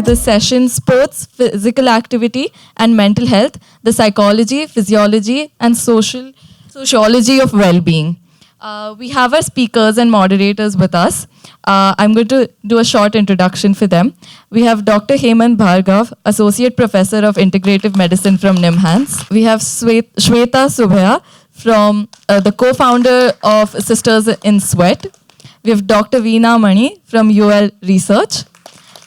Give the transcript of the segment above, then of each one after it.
the session Sports, Physical Activity and Mental Health, the Psychology, Physiology and Sociology of Well-Being. We have our speakers and moderators with us. I'm going to do a short introduction for them. We have Dr. Hemant Bhargav, Associate Professor of Integrative Medicine from NIMHANS. We have Shweta Subhaya, from the co-founder of Sisters in Sweat. We have Dr. Veena Mani from UL Research.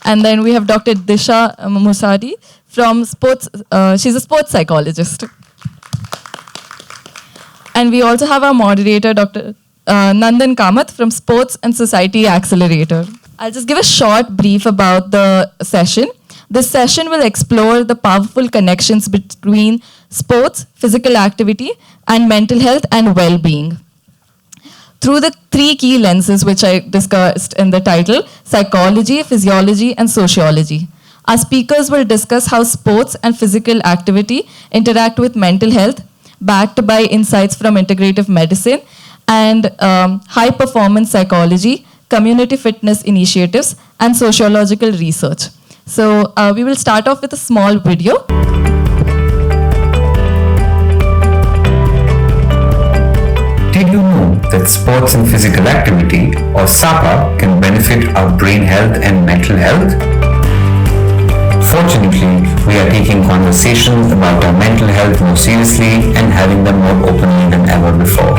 And then we have Dr. Disha Musadi from sports. She's a sports psychologist. And we also have our moderator, Dr. Nandan Kamath from Sports and Society Accelerator. I'll just give a short brief about the session. This session will explore the powerful connections between sports, physical activity, and mental health and well-being through the three key lenses which I discussed in the title: psychology, physiology, and sociology. Our speakers will discuss how sports and physical activity interact with mental health, backed by insights from integrative medicine and high-performance psychology, community fitness initiatives, and sociological research. So we will start off with a small video. Did you know that sports and physical activity, or SAPA, can benefit our brain health and mental health? Fortunately, we are taking conversations about our mental health more seriously and having them more openly than ever before.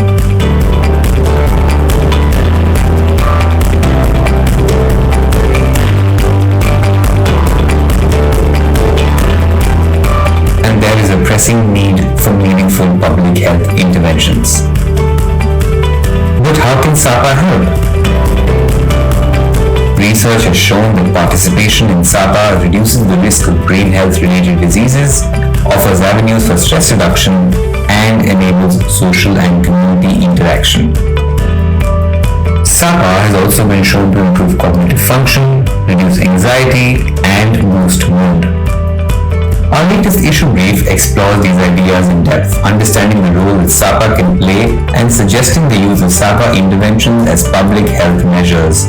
And there is a pressing need for meaningful public health interventions. But how can SAPA help? Research has shown that participation in SAPA reduces the risk of brain health-related diseases, offers avenues for stress reduction, and enables social and community interaction. SAPA has also been shown to improve cognitive function, reduce anxiety, and boost mood. Our latest issue brief explores these ideas in depth, understanding the role that SAPA can play and suggesting the use of SAPA interventions as public health measures.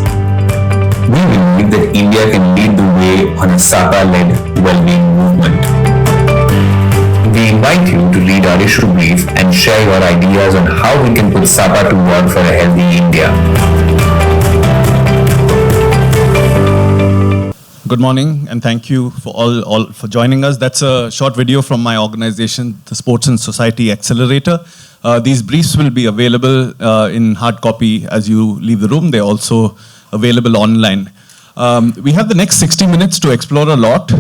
We believe that India can lead the way on a SAPA-led well-being movement. We invite you to read our issue brief and share your ideas on how we can put SAPA to work for a healthy India. Good morning, and thank you for all for joining us. That's a short video from my organization, the Sports and Society Accelerator. These briefs will be available in hard copy as you leave the room. They're also available online. We have the next 60 minutes to explore a lot,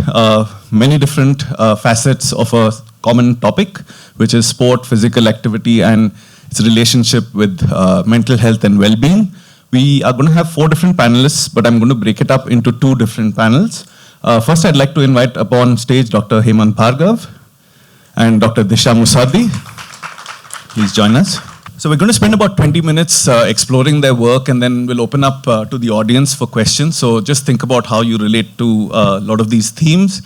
many different facets of a common topic, which is sport, physical activity, and its relationship with mental health and well-being. We are going to have 4 different panelists, but I'm going to break it up into 2 different panels. First, I'd like to invite upon stage Dr. Hemant Bhargav and Dr. Disha Musadi. Please join us. So we're going to spend about 20 minutes exploring their work, and then we'll open up to the audience for questions. So just think about how you relate to a lot of these themes.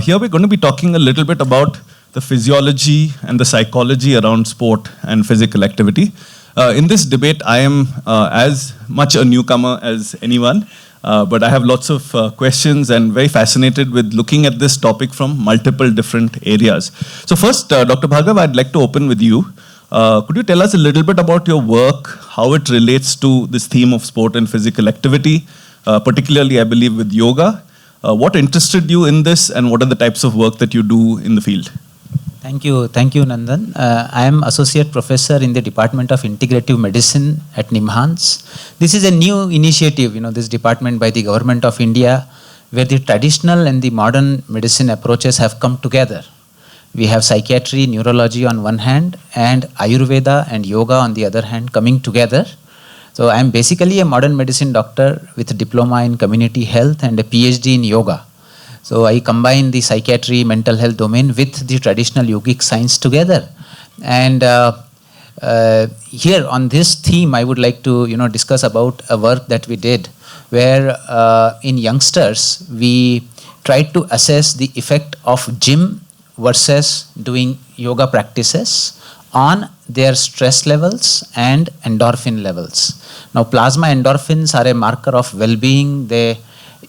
Here we're going to be talking a little bit about the physiology and the psychology around sport and physical activity. In this debate, I am as much a newcomer as anyone, but I have lots of questions and very fascinated with looking at this topic from multiple different areas. So first, Dr. Bhargav, I'd like to open with you. Could you tell us a little bit about your work, how it relates to this theme of sport and physical activity, particularly, I believe, with yoga? What interested you in this, and what are the types of work that you do in the field? Thank you, Nandan. I am Associate Professor in the Department of Integrative Medicine at NIMHANS. This is a new initiative, this department by the Government of India, where the traditional and the modern medicine approaches have come together. We have psychiatry, neurology on one hand, and Ayurveda and yoga on the other hand coming together. So I am basically a modern medicine doctor with a diploma in community health and a PhD in yoga. So I combine the psychiatry, mental health domain with the traditional yogic science together. And here on this theme, I would like to discuss about a work that we did where in youngsters, we tried to assess the effect of gym versus doing yoga practices on their stress levels and endorphin levels. Now, plasma endorphins are a marker of well-being. They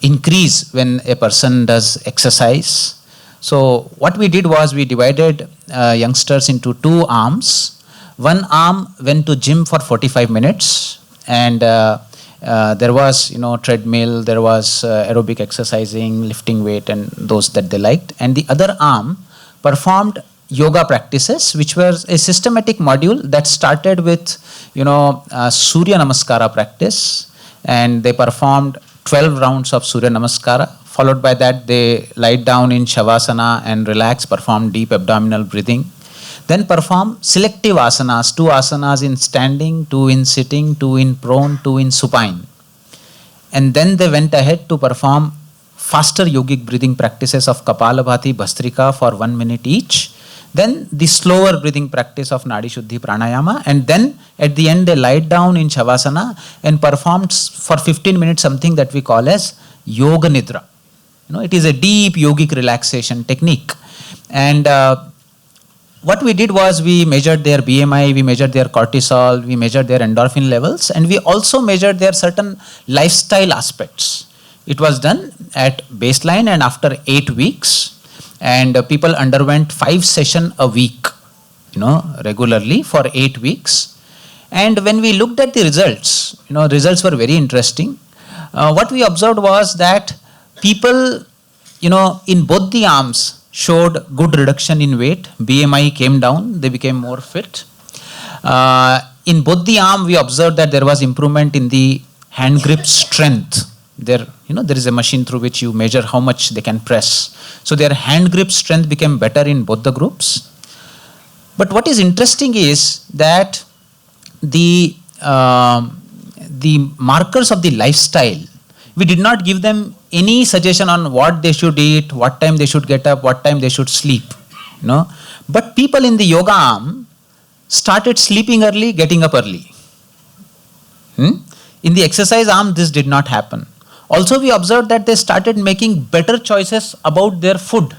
increase when a person does exercise. So what we did was we divided youngsters into two arms. One arm went to gym for 45 minutes, and there was treadmill, there was aerobic exercising, lifting weight, and those that they liked. And the other arm performed yoga practices, which was a systematic module that started with Surya Namaskara practice, and they performed 12 rounds of Surya Namaskara. Followed by that, they lied down in Shavasana and relax, perform deep abdominal breathing. Then perform selective asanas, 2 asanas in standing, 2 in sitting, 2 in prone, 2 in supine. And then they went ahead to perform faster yogic breathing practices of Kapalabhati, Bhastrika for 1 minute each. Then the slower breathing practice of Nadi Shuddhi Pranayama. And then at the end, they lied down in Shavasana and performed for 15 minutes something that we call as Yoga Nidra. It is a deep yogic relaxation technique. And what we did was we measured their BMI, we measured their cortisol, we measured their endorphin levels, and we also measured their certain lifestyle aspects. It was done at baseline and after 8 weeks, and people underwent 5 sessions a week, regularly for 8 weeks. And when we looked at the results, results were very interesting. What we observed was that people, in both the arms showed good reduction in weight. BMI came down, they became more fit. In both the arm, we observed that there was improvement in the hand grip strength. There is a machine through which you measure how much they can press. So their hand grip strength became better in both the groups. But what is interesting is that the markers of the lifestyle, we did not give them any suggestion on what they should eat, what time they should get up, what time they should sleep. But people in the yoga arm started sleeping early, getting up early. In the exercise arm, this did not happen. Also, we observed that they started making better choices about their food.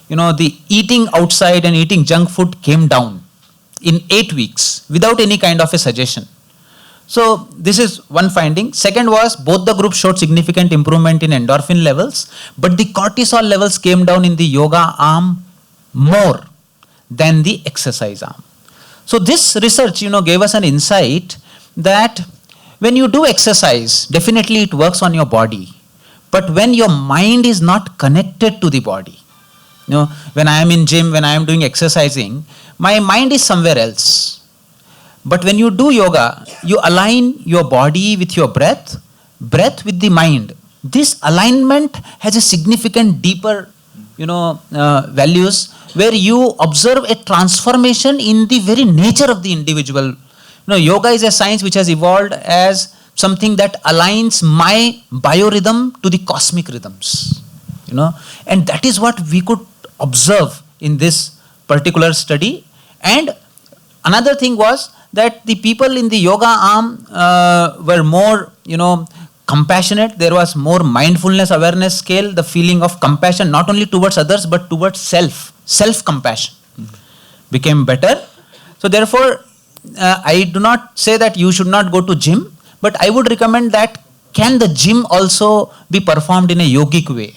The eating outside and eating junk food came down in 8 weeks without any kind of a suggestion. So this is one finding. Second was both the groups showed significant improvement in endorphin levels, but the cortisol levels came down in the yoga arm more than the exercise arm. So this research, gave us an insight that when you do exercise, definitely it works on your body. But when your mind is not connected to the body, when I am in gym, when I am doing exercising, my mind is somewhere else. But when you do yoga, you align your body with your breath with the mind. This alignment has a significant deeper, values where you observe a transformation in the very nature of the individual. Yoga is a science which has evolved as something that aligns my biorhythm to the cosmic rhythms. And that is what we could observe in this particular study. And another thing was that the people in the yoga arm were more, compassionate. There was more mindfulness awareness scale, the feeling of compassion not only towards others but towards self-compassion became better. So therefore, I do not say that you should not go to gym, but I would recommend that can the gym also be performed in a yogic way?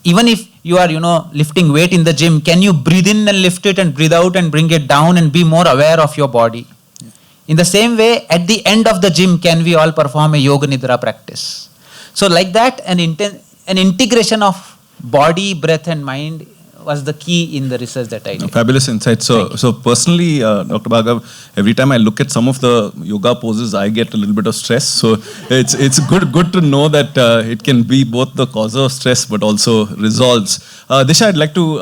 Even if you are, lifting weight in the gym, can you breathe in and lift it and breathe out and bring it down and be more aware of your body? In the same way, at the end of the gym, can we all perform a yoga nidra practice? So like that, an integration of body, breath and mind was the key in the research that I did. Fabulous insight. So personally, Dr. Bhargav, every time I look at some of the yoga poses, I get a little bit of stress. So it's good to know that it can be both the cause of stress but also resolves. Disha, I'd like to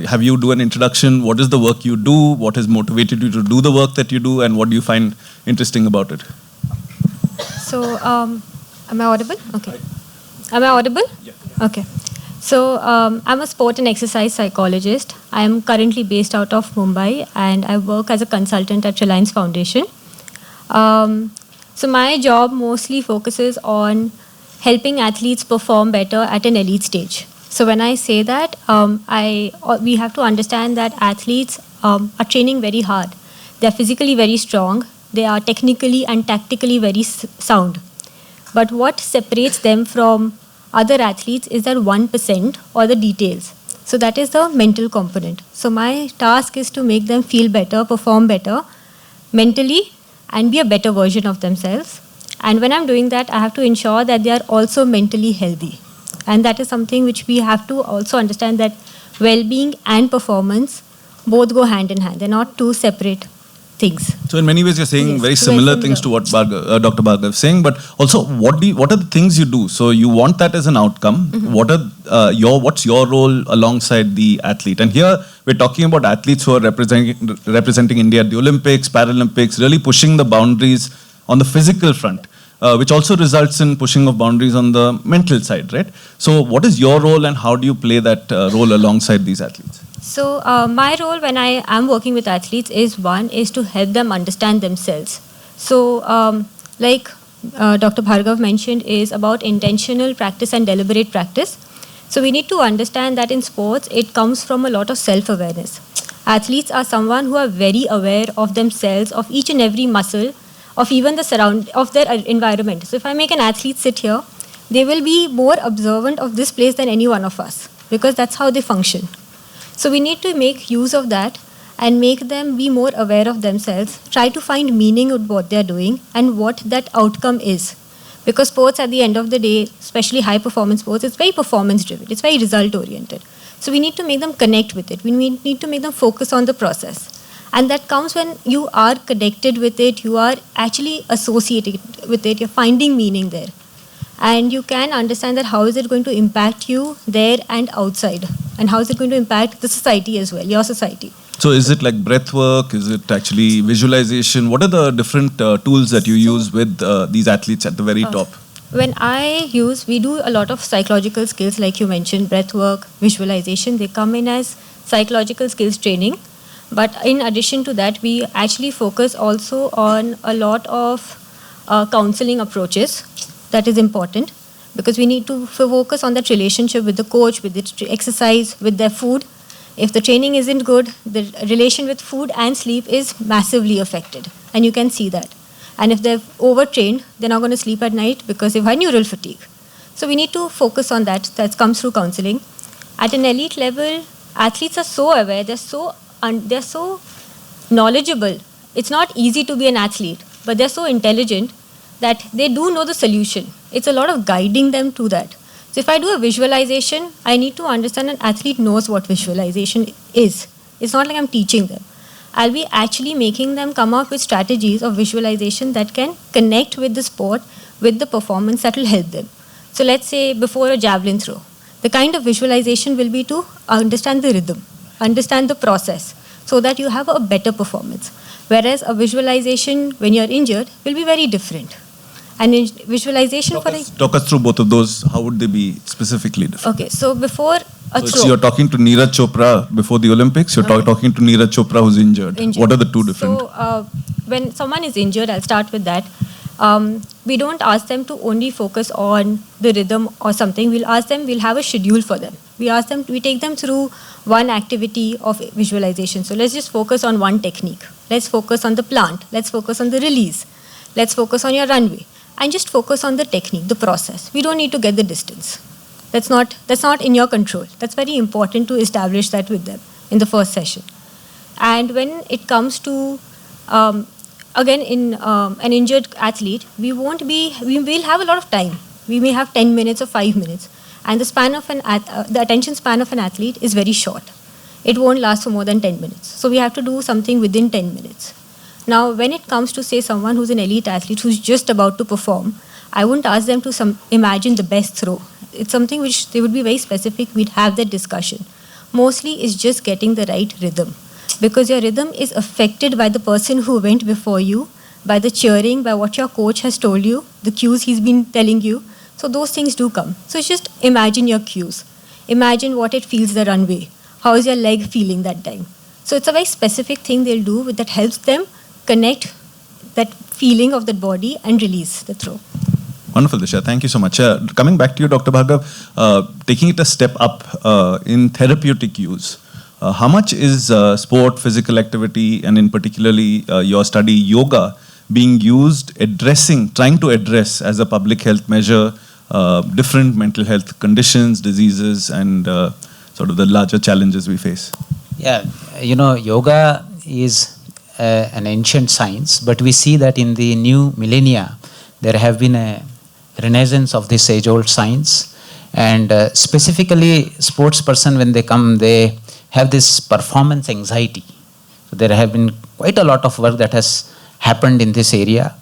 have you do an introduction. What is the work you do? What has motivated you to do the work that you do? And what do you find interesting about it? So, am I audible? Okay. Am I audible? Yeah. Okay. So, I'm a sport and exercise psychologist. I am currently based out of Mumbai and I work as a consultant at Reliance Foundation. So, my job mostly focuses on helping athletes perform better at an elite stage. So, when I say that, we have to understand that athletes are training very hard. They are physically very strong. They are technically and tactically very sound. But what separates them from other athletes is that 1% or the details. So that is the mental component. So my task is to make them feel better, perform better mentally, and be a better version of themselves. And when I'm doing that, I have to ensure that they are also mentally healthy. And that is something which we have to also understand, that well-being and performance both go hand in hand. They're not two separate things. So in many ways, you're saying Yes, very very similar similar. things to what Dr. Bhargav is saying. But also, what are the things you do? So you want that as an outcome. What's your role alongside the athlete? And here we're talking about athletes who are representing India at the Olympics, Paralympics, really pushing the boundaries on the physical front, which also results in pushing of boundaries on the mental side, right? So what is your role, and how do you play that role alongside these athletes? So my role when I am working with athletes is to help them understand themselves. So like Dr. Bhargav mentioned, is about intentional practice and deliberate practice. So we need to understand that in sports, it comes from a lot of self-awareness. Athletes are someone who are very aware of themselves, of each and every muscle, of even the of their environment. So if I make an athlete sit here, they will be more observant of this place than any one of us, because that's how they function. So we need to make use of that and make them be more aware of themselves, try to find meaning in what they're doing and what that outcome is. Because sports at the end of the day, especially high performance sports, it's very performance driven, it's very result oriented. So we need to make them connect with it. We need to make them focus on the process. And that comes when you are connected with it, you are actually associated with it, you're finding meaning there. And you can understand that how is it going to impact you there and outside, and how is it going to impact the society as well, your society. So is it like breath work? Is it actually visualization? What are the different tools that you use with these athletes at the very top? We do a lot of psychological skills, like you mentioned, breath work, visualization. They come in as psychological skills training. But in addition to that, we actually focus also on a lot of counseling approaches. That is important, because we need to focus on that relationship with the coach, with the exercise, with their food. If the training isn't good, the relation with food and sleep is massively affected, and you can see that. And if they're overtrained, they're not going to sleep at night because they've had neural fatigue. So we need to focus on that. That comes through counseling. At an elite level, athletes are so aware, they're so knowledgeable. It's not easy to be an athlete, but they're so intelligent that they do know the solution. It's a lot of guiding them to that. So if I do a visualization, I need to understand an athlete knows what visualization is. It's not like I'm teaching them. I'll be actually making them come up with strategies of visualization that can connect with the sport, with the performance that will help them. So let's say before a javelin throw, the kind of visualization will be to understand the rhythm, understand the process, so that you have a better performance. Whereas a visualization when you're injured will be very different. And in visualization Talk us through both of those. How would they be specifically different? Okay, so before a throw. So you're talking to Neeraj Chopra before the Olympics. You're talking to Neeraj Chopra who's injured. What are the two different? So when someone is injured, I'll start with that. We don't ask them to only focus on the rhythm or something. We'll have a schedule for them. We take them through one activity of visualization. So let's just focus on one technique. Let's focus on the plant. Let's focus on the release. Let's focus on your runway. And just focus on the technique, the process. We don't need to get the distance. That's not in your control. That's very important to establish that with them in the first session. And when it comes to, again, in an injured athlete, we will have a lot of time. We may have 10 minutes or 5 minutes. And the attention span of an athlete is very short. It won't last for more than 10 minutes. So we have to do something within 10 minutes. Now, when it comes to, say, someone who's an elite athlete who's just about to perform, I wouldn't ask them to imagine the best throw. It's something which they would be very specific. We'd have that discussion. Mostly it's just getting the right rhythm, because your rhythm is affected by the person who went before you, by the cheering, by what your coach has told you, the cues he's been telling you. So those things do come. So it's just imagine your cues. Imagine what it feels the runway. How is your leg feeling that time? So it's a very specific thing they'll do that helps them connect that feeling of that body and release the throw. Wonderful, Disha. Thank you so much. Coming back to you, Dr. Bhargav, taking it a step up in therapeutic use, how much is sport, physical activity, and in particularly your study, yoga, being used, trying to address as a public health measure different mental health conditions, diseases, and sort of the larger challenges we face? Yeah, yoga is an ancient science, but we see that in the new millennia, there have been a renaissance of this age-old science. And specifically, sports person, when they come, they have this performance anxiety. So there have been quite a lot of work that has happened in this area.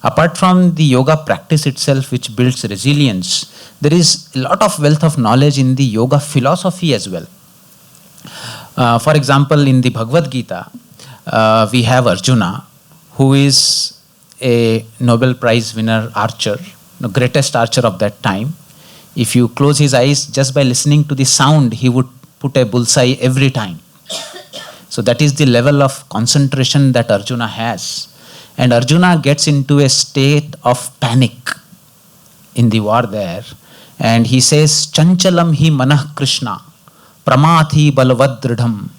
Apart from the yoga practice itself, which builds resilience, there is a lot of wealth of knowledge in the yoga philosophy as well. For example, in the Bhagavad Gita, we have Arjuna, who is a Nobel Prize winner archer, the greatest archer of that time. If you close his eyes, just by listening to the sound, he would put a bullseye every time. So that is the level of concentration that Arjuna has. And Arjuna gets into a state of panic in the war there. And he says, Chanchalam hi manah Krishna, pramathi balvadridham,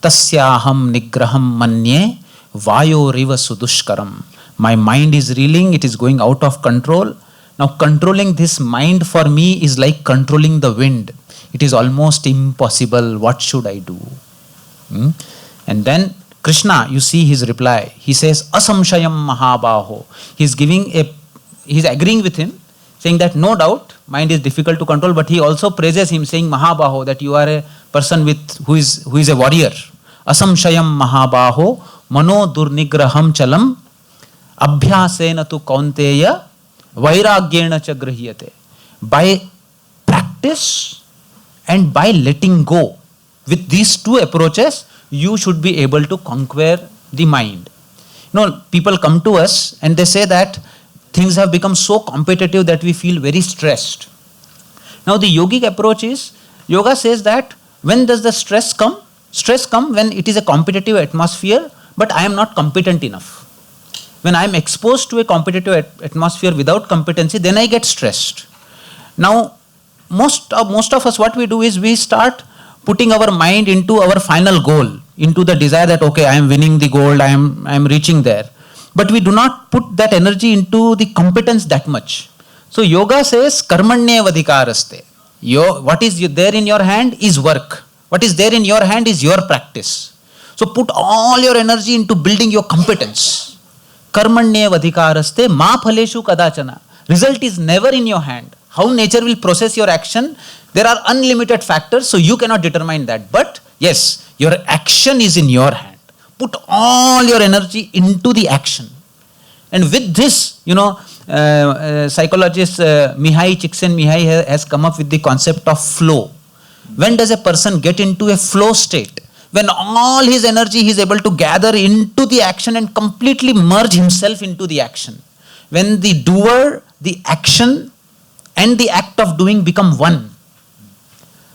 tasyaham nigraham manye, vayo riva sudushkaram. My mind is reeling, it is going out of control. Now controlling this mind for me is like controlling the wind. It is almost impossible. What should I do? And then Krishna, you see his reply. He says, Asamshayam Mahabaho. He's agreeing with him, saying that no doubt, mind is difficult to control, but he also praises him, saying, Mahabaho, that you are a person who is a warrior. Asamshayam Mahabaho, Mano Durnigraham Chalam, Abhyasena tu Kaunteya, Vairagyena cha grahiyate. By practice and by letting go, with these two approaches, you should be able to conquer the mind. People come to us and they say that things have become so competitive that we feel very stressed. Now the yogic approach is, yoga says that when does the stress come? Stress comes when it is a competitive atmosphere, but I am not competent enough. When I am exposed to a competitive atmosphere without competency, then I get stressed. Now, most of us, what we do is we start putting our mind into our final goal, into the desire that, okay, I am winning the gold, I am reaching there. But we do not put that energy into the competence that much. So yoga says, karmanye vadhikaraste. What is there in your hand is work. What is there in your hand is your practice. So put all your energy into building your competence. Karmanye vadhikaraste ma phaleshu kadachana. Result is never in your hand. How nature will process your action, there are unlimited factors, so you cannot determine that. But yes, your action is in your hand. Put all your energy into the action. And with this, psychologist Csikszentmihalyi has come up with the concept of flow. When does a person get into a flow state? When all his energy he is able to gather into the action and completely merge himself into the action. When the doer, the action, and the act of doing become one.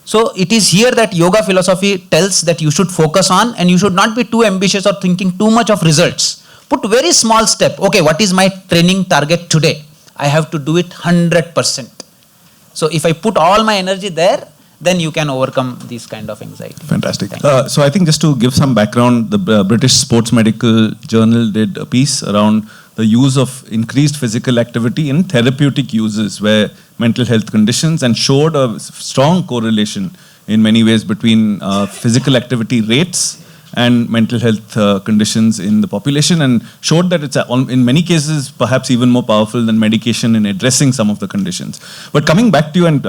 So it is here that yoga philosophy tells that you should focus on, and you should not be too ambitious or thinking too much of results. Put very small step. Okay, what is my training target today? I have to do it 100%. So if I put all my energy there, then you can overcome these kind of anxiety. Fantastic. So I think just to give some background, the British Sports Medical Journal did a piece around the use of increased physical activity in therapeutic uses where mental health conditions, and showed a strong correlation in many ways between physical activity rates and mental health conditions in the population, and showed that it's in many cases perhaps even more powerful than medication in addressing some of the conditions. But coming back to you and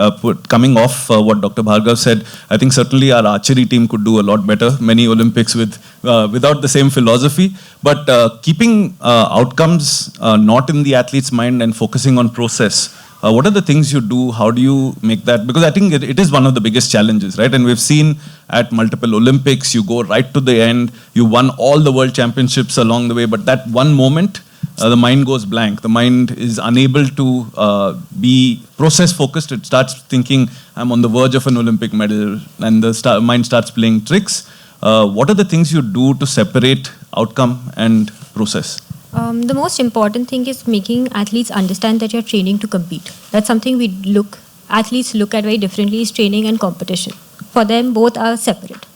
coming off what Dr. Bhargav said, I think certainly our archery team could do a lot better. Many Olympics without the same philosophy, but keeping outcomes not in the athlete's mind and focusing on process. What are the things you do? How do you make that? Because I think it is one of the biggest challenges, right? And we've seen at multiple Olympics, you go right to the end, you won all the world championships along the way, but that one moment, the mind goes blank. The mind is unable to be process focused. It starts thinking, I'm on the verge of an Olympic medal, and the mind starts playing tricks. What are the things you do to separate outcome and process? The most important thing is making athletes understand that you're training to compete. That's something athletes look at very differently, is training and competition. For them, both are separate.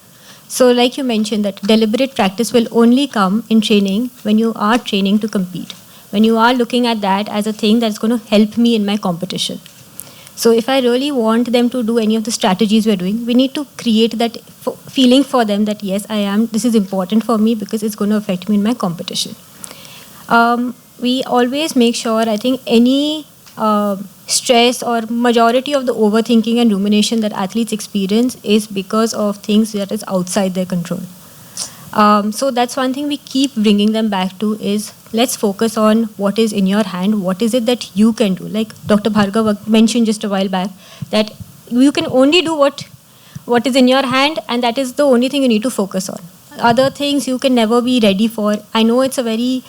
So like you mentioned, that deliberate practice will only come in training when you are training to compete. when you are looking at that as a thing that's going to help me in my competition. So if I really want them to do any of the strategies we're doing, we need to create that feeling for them that yes, this is important for me because it's going to affect me in my competition. We always make sure, I think any stress or majority of the overthinking and rumination that athletes experience is because of things that is outside their control. So that's one thing we keep bringing them back to is let's focus on what is in your hand. What is it that you can do? Like Dr. Bhargav mentioned just a while back, that you can only do what is in your hand, and that is the only thing you need to focus on. Other things you can never be ready for. I know it's a very,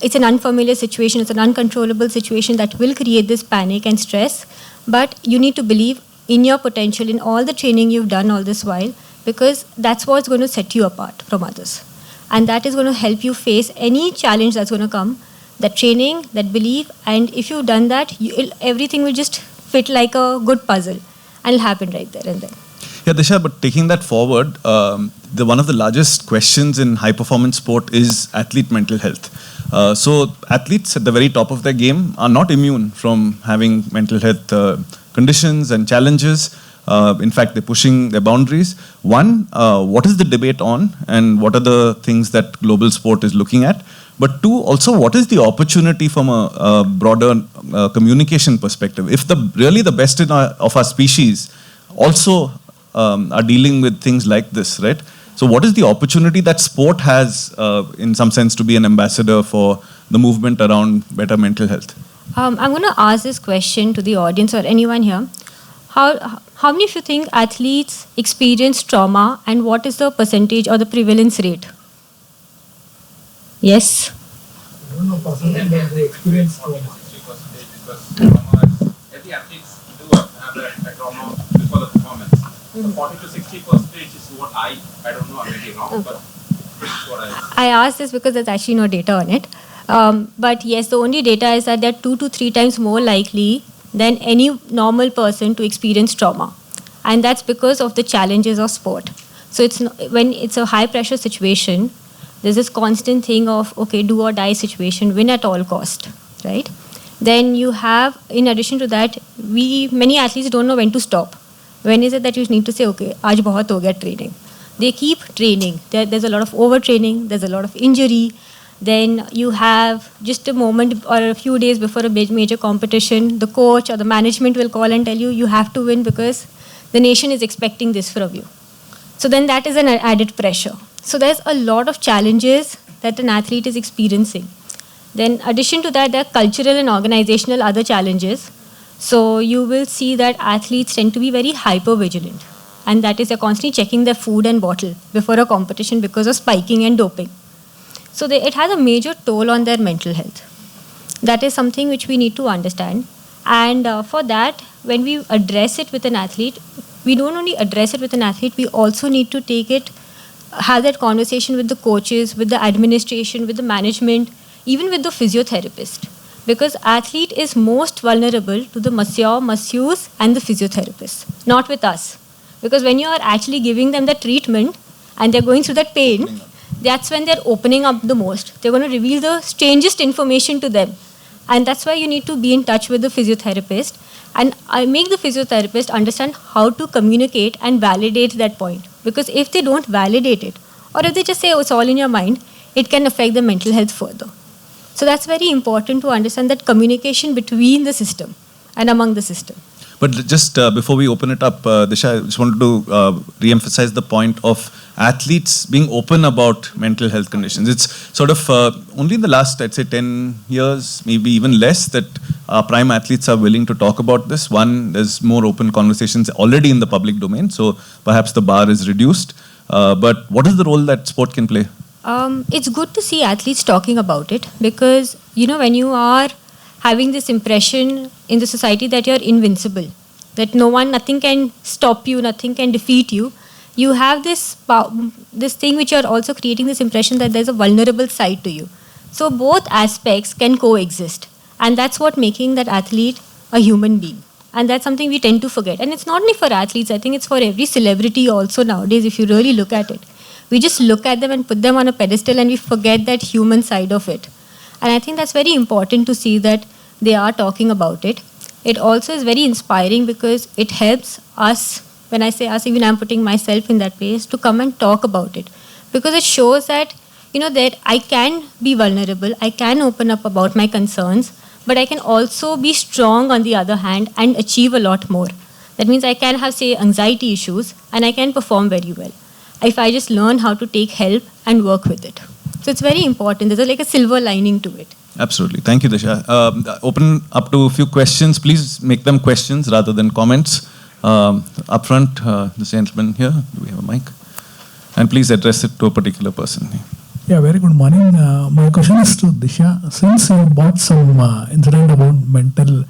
it's an unfamiliar situation, it's an uncontrollable situation that will create this panic and stress, but you need to believe in your potential, in all the training you've done all this while, because that's what's going to set you apart from others. And that is going to help you face any challenge that's going to come. That training, that belief, and if you've done that, everything will just fit like a good puzzle and it'll happen right there and then. Yeah, Disha, but taking that forward, one of the largest questions in high-performance sport is athlete mental health. So athletes at the very top of their game are not immune from having mental health conditions and challenges. In fact, they're pushing their boundaries. One, what is the debate on, and what are the things that global sport is looking at? But two, also, what is the opportunity from a broader communication perspective? If really the best of our species also are dealing with things like this, right? So what is the opportunity that sport has, in some sense, to be an ambassador for the movement around better mental health? I'm going to ask this question to the audience or anyone here. How many of you think athletes experience trauma, and what is the percentage or the prevalence rate? Yes? I don't know percentage, but they experience trauma. 60% because trauma is, every athletes do have a trauma before the performance. The 40 to 60% is what I don't know, I may be wrong, but it's what I asked this because there's actually no data on it. But yes, the only data is that they're 2 to 3 times more likely than any normal person to experience trauma. And that's because of the challenges of sport. So when it's a high pressure situation, there's this constant thing of, okay, do or die situation, win at all cost, right? Then you have, in addition to that, many athletes don't know when to stop. When is it that you need to say, okay, aaj bahut ho gaya training. They keep training. There's a lot of overtraining, there's a lot of injury. Then you have just a moment or a few days before a major competition, the coach or the management will call and tell you, you have to win because the nation is expecting this from you. So then that is an added pressure. So there's a lot of challenges that an athlete is experiencing. Then addition to that, there are cultural and organizational other challenges. So you will see that athletes tend to be very hyper vigilant. And that is they're constantly checking their food and bottle before a competition because of spiking and doping. So it has a major toll on their mental health. That is something which we need to understand. And for that, when we address it with an athlete, we don't only address it with an athlete, we also need to have that conversation with the coaches, with the administration, with the management, even with the physiotherapist. Because athlete is most vulnerable to the masseur, masseuse and the physiotherapist, not with us. Because when you are actually giving them the treatment and they're going through that pain, that's when they're opening up the most. They're going to reveal the strangest information to them. And that's why you need to be in touch with the physiotherapist. And I make the physiotherapist understand how to communicate and validate that point. Because if they don't validate it, or if they just say, oh, it's all in your mind, it can affect the mental health further. So that's very important to understand that communication between the system and among the system. But just before we open it up, Disha, I just wanted to re-emphasize the point of athletes being open about mental health conditions. It's sort of only in the last, I'd say, 10 years, maybe even less, that our prime athletes are willing to talk about this. One, there's more open conversations already in the public domain, so perhaps the bar is reduced. But what is the role that sport can play? It's good to see athletes talking about it because, when you are having this impression in the society that you're invincible, that nothing can stop you, nothing can defeat you, you have this thing which you're also creating this impression that there's a vulnerable side to you. So both aspects can coexist. And that's what making that athlete a human being. And that's something we tend to forget. And it's not only for athletes, I think it's for every celebrity also nowadays, if you really look at it. We just look at them and put them on a pedestal and we forget that human side of it. And I think that's very important to see that they are talking about it. It also is very inspiring because it helps us, when I say us, even I'm putting myself in that place, to come and talk about it. Because it shows that, that I can be vulnerable, I can open up about my concerns, but I can also be strong on the other hand and achieve a lot more. That means I can have, say, anxiety issues and I can perform very well if I just learn how to take help and work with it. So it's very important. There's like a silver lining to it. Absolutely. Thank you, Disha. Open up to a few questions. Please make them questions rather than comments. Up front, this gentleman here. Do we have a mic? And please address it to a particular person. Yeah, very good morning. My question is to Disha. Since you brought some incident about mental,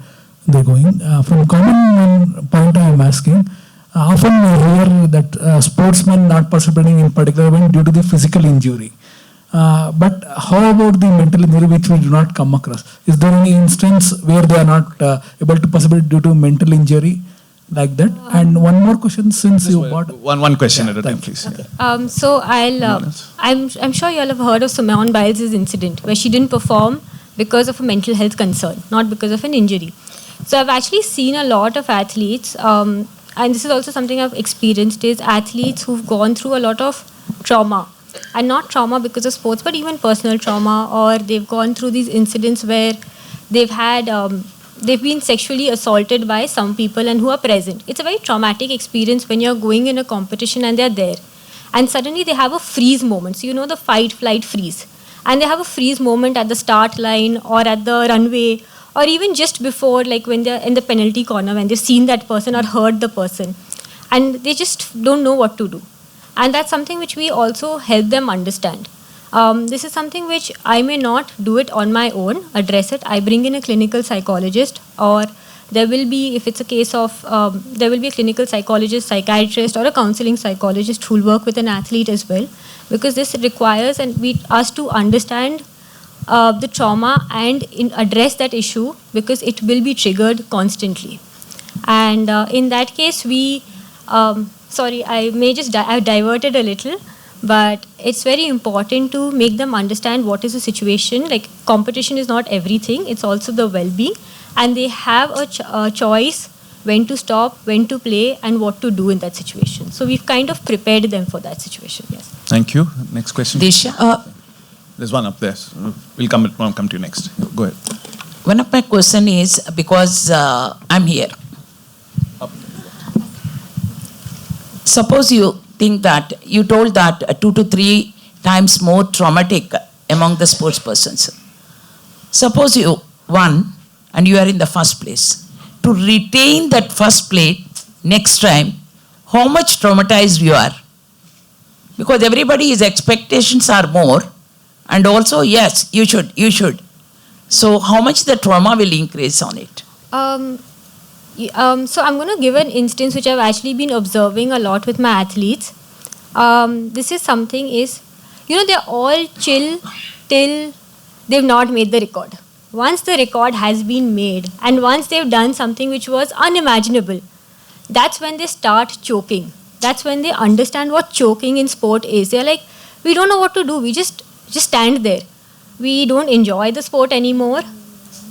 they're going, from common point I am asking, often we hear that sportsmen not participating in particular event due to the physical injury. But how about the mental injury which we do not come across? Is there any instance where they are not able to participate due to mental injury like that? And one more question, since you brought one question at a time, please. Okay. So I'm sure you all have heard of Simone Biles' incident where she didn't perform because of a mental health concern, not because of an injury. So I've actually seen a lot of athletes, and this is also something I've experienced, is athletes who've gone through a lot of trauma. And not trauma because of sports, but even personal trauma, or they've gone through these incidents where they've been sexually assaulted by some people and who are present. It's a very traumatic experience when you're going in a competition and they're there. And suddenly they have a freeze moment. So the fight, flight, freeze. And they have a freeze moment at the start line or at the runway, or even just before, like when they're in the penalty corner, when they've seen that person or heard the person. And they just don't know what to do. And that's something which we also help them understand. This is something which I may not do it on my own, address it. I bring in a clinical psychologist, or there will be, if it's a case of, there will be a clinical psychologist, psychiatrist, or a counseling psychologist who will work with an athlete as well. Because this requires us to understand the trauma and address that issue, because it will be triggered constantly. And in that case, sorry, I've diverted a little, but it's very important to make them understand what is the situation. Like, competition is not everything, it's also the well-being, and they have a choice when to stop, when to play, and what to do in that situation. So we've kind of prepared them for that situation, yes. Thank you. Next question. Disha, There's one up there. So we'll come to you next. Go ahead. one of my question is, because I'm here. Suppose you think that, you told that 2 to 3 times more traumatic among the sports persons. Suppose you won and you are in the first place. To retain that first place next time, how much traumatized you are? Because everybody's expectations are more, and also, yes, you should. So how much the trauma will increase on it? So I'm going to give an instance which I've actually been observing a lot with my athletes. This is something is, they're all chill till they've not made the record. Once the record has been made and once they've done something which was unimaginable, that's when they start choking. That's when they understand what choking in sport is. They're like, we don't know what to do. We just stand there. We don't enjoy the sport anymore.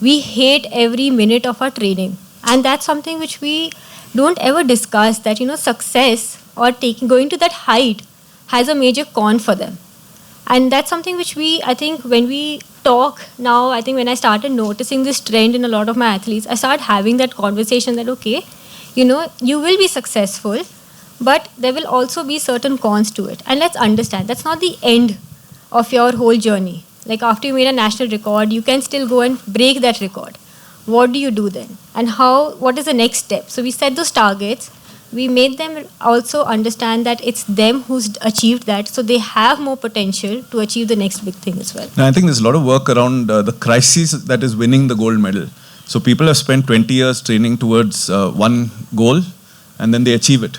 We hate every minute of our training. And that's something which we don't ever discuss, that, success or going to that height has a major con for them. And that's something which I think when we talk now, I think when I started noticing this trend in a lot of my athletes, I started having that conversation that, okay, you will be successful, but there will also be certain cons to it. And let's understand, that's not the end of your whole journey. Like, after you made a national record, you can still go and break that record. What do you do then? And what is the next step? So we set those targets. We made them also understand that it's them who's achieved that, so they have more potential to achieve the next big thing as well. Now, I think there's a lot of work around the crisis that is winning the gold medal. So people have spent 20 years training towards one goal, and then they achieve it.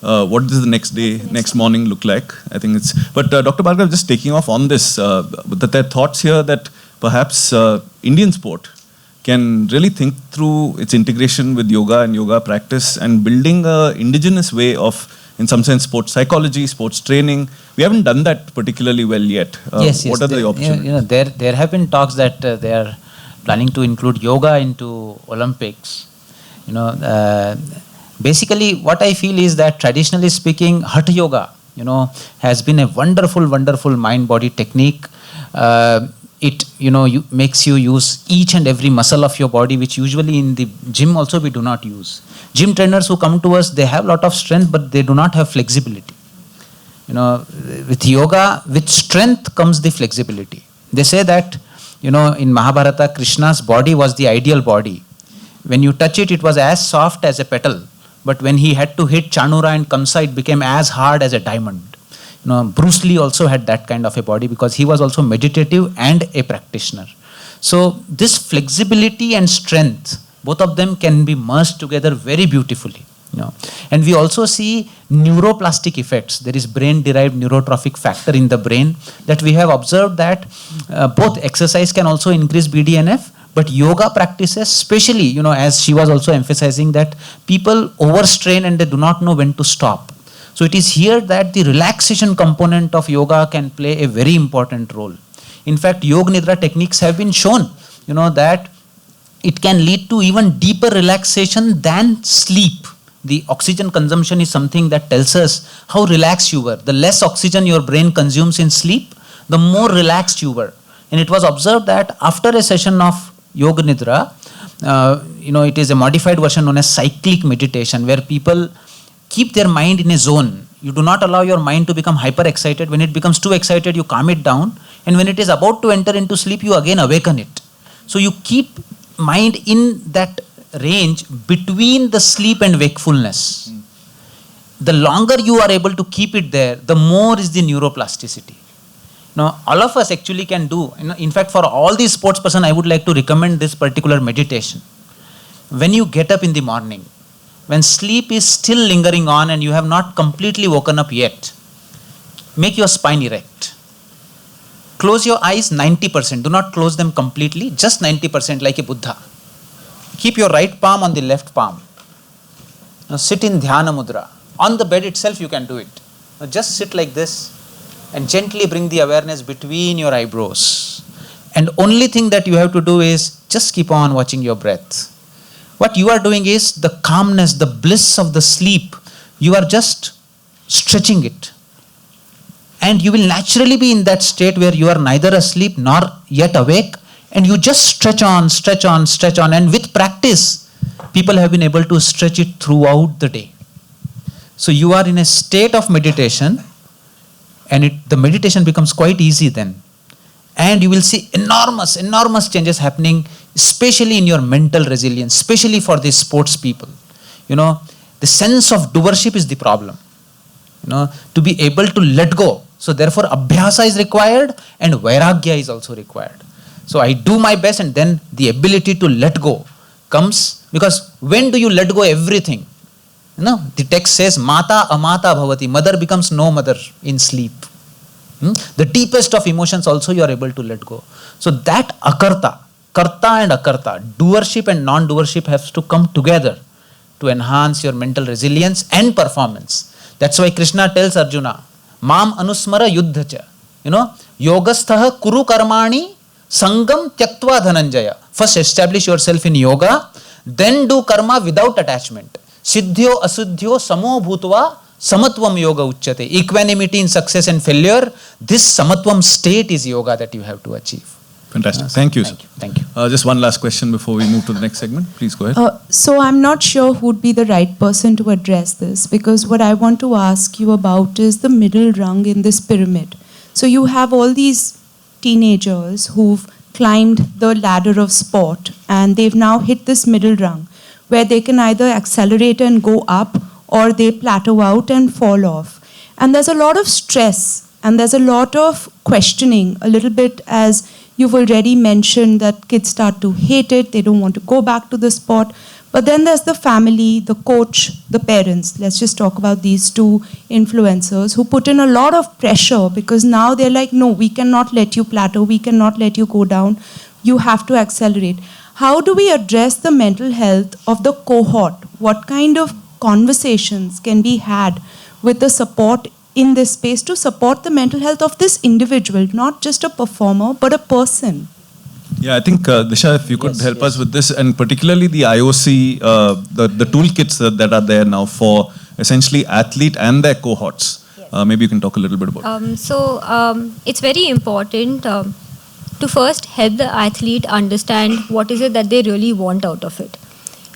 What does the next morning look like? I think it's... But Dr. Bhargav, just taking off on this, that there are thoughts here that perhaps Indian sport can really think through its integration with yoga and yoga practice and building an indigenous way of in some sense, sports psychology, sports training. We haven't done that particularly well yet. Yes. What are the opportunities? There have been talks that they are planning to include yoga into Olympics. Basically, what I feel is that traditionally speaking, Hatha Yoga, has been a wonderful mind-body technique. It makes you use each and every muscle of your body, which usually in the gym also we do not use. Gym trainers who come to us, they have a lot of strength, but they do not have flexibility. With yoga, with strength comes the flexibility. They say that, in Mahabharata, Krishna's body was the ideal body. When you touch it, it was as soft as a petal. But when he had to hit Chanura and Kamsa, it became as hard as a diamond. Bruce Lee also had that kind of a body because he was also meditative and a practitioner. So this flexibility and strength, both of them can be merged together very beautifully. And we also see neuroplastic effects. There is brain-derived neurotrophic factor in the brain that we have observed that both exercise can also increase BDNF, but yoga practices, especially, as she was also emphasizing, that people overstrain and they do not know when to stop. So it is here that the relaxation component of yoga can play a very important role. In fact, Yoga Nidra techniques have been shown, that it can lead to even deeper relaxation than sleep. The oxygen consumption is something that tells us how relaxed you were. The less oxygen your brain consumes in sleep, the more relaxed you were. And it was observed that after a session of Yoga Nidra, it is a modified version known as cyclic meditation, where people keep their mind in a zone. You do not allow your mind to become hyper excited. When it becomes too excited, you calm it down. And when it is about to enter into sleep, you again awaken it. So you keep mind in that range between the sleep and wakefulness. The longer you are able to keep it there, the more is the neuroplasticity. Now, all of us actually can do. In fact, for all these sports person, I would like to recommend this particular meditation. When you get up in the morning, when sleep is still lingering on and you have not completely woken up yet, make your spine erect. Close your eyes 90%. Do not close them completely, just 90% like a Buddha. Keep your right palm on the left palm. Now sit in Dhyana Mudra. On the bed itself you can do it. Now just sit like this and gently bring the awareness between your eyebrows. And only thing that you have to do is just keep on watching your breath. What you are doing is the calmness, the bliss of the sleep. You are just stretching it. And you will naturally be in that state where you are neither asleep nor yet awake. And you just stretch on. And with practice, people have been able to stretch it throughout the day. So you are in a state of meditation, and the meditation becomes quite easy then. And you will see enormous changes happening, especially in your mental resilience, especially for the sports people. The sense of doership is the problem. To be able to let go. So therefore, abhyasa is required and vairagya is also required. So I do my best, and then the ability to let go comes, because when do you let go everything? The text says, Mata amata bhavati, mother becomes no mother in sleep. The deepest of emotions also you are able to let go. So that akarta, karta and akarta, doership and non-doership has to come together to enhance your mental resilience and performance. That's why Krishna tells Arjuna, Mam anusmara yuddhacha. Yogasthaha kuru karmani sangam tyaktva dhananjaya. First establish yourself in yoga, then do karma without attachment. Siddhyo asuddhyo samo bhutva samatvam yoga uchyate. Equanimity in success and failure. This samatvam state is yoga that you have to achieve. Fantastic. Thank you. Thank you. Just one last question before we move to the next segment. Please go ahead. So I'm not sure who would be the right person to address this, because what I want to ask you about is the middle rung in this pyramid. So you have all these teenagers who've climbed the ladder of sport, and they've now hit this middle rung where they can either accelerate and go up, or they plateau out and fall off. And there's a lot of stress, and there's a lot of questioning, a little bit, as you've already mentioned, that kids start to hate it, they don't want to go back to the sport. But then there's the family, the coach, the parents. Let's just talk about these two influencers who put in a lot of pressure, because now they're like, no, we cannot let you plateau, we cannot let you go down, you have to accelerate. How do we address the mental health of the cohort? What kind of conversations can be had with the support in this space to support the mental health of this individual, not just a performer, but a person? Yeah, I think, Disha, if you could help us with this, and particularly the IOC, the toolkits that are there now for essentially athlete and their cohorts. Maybe you can talk a little bit about it. It's very important to first help the athlete understand what is it that they really want out of it.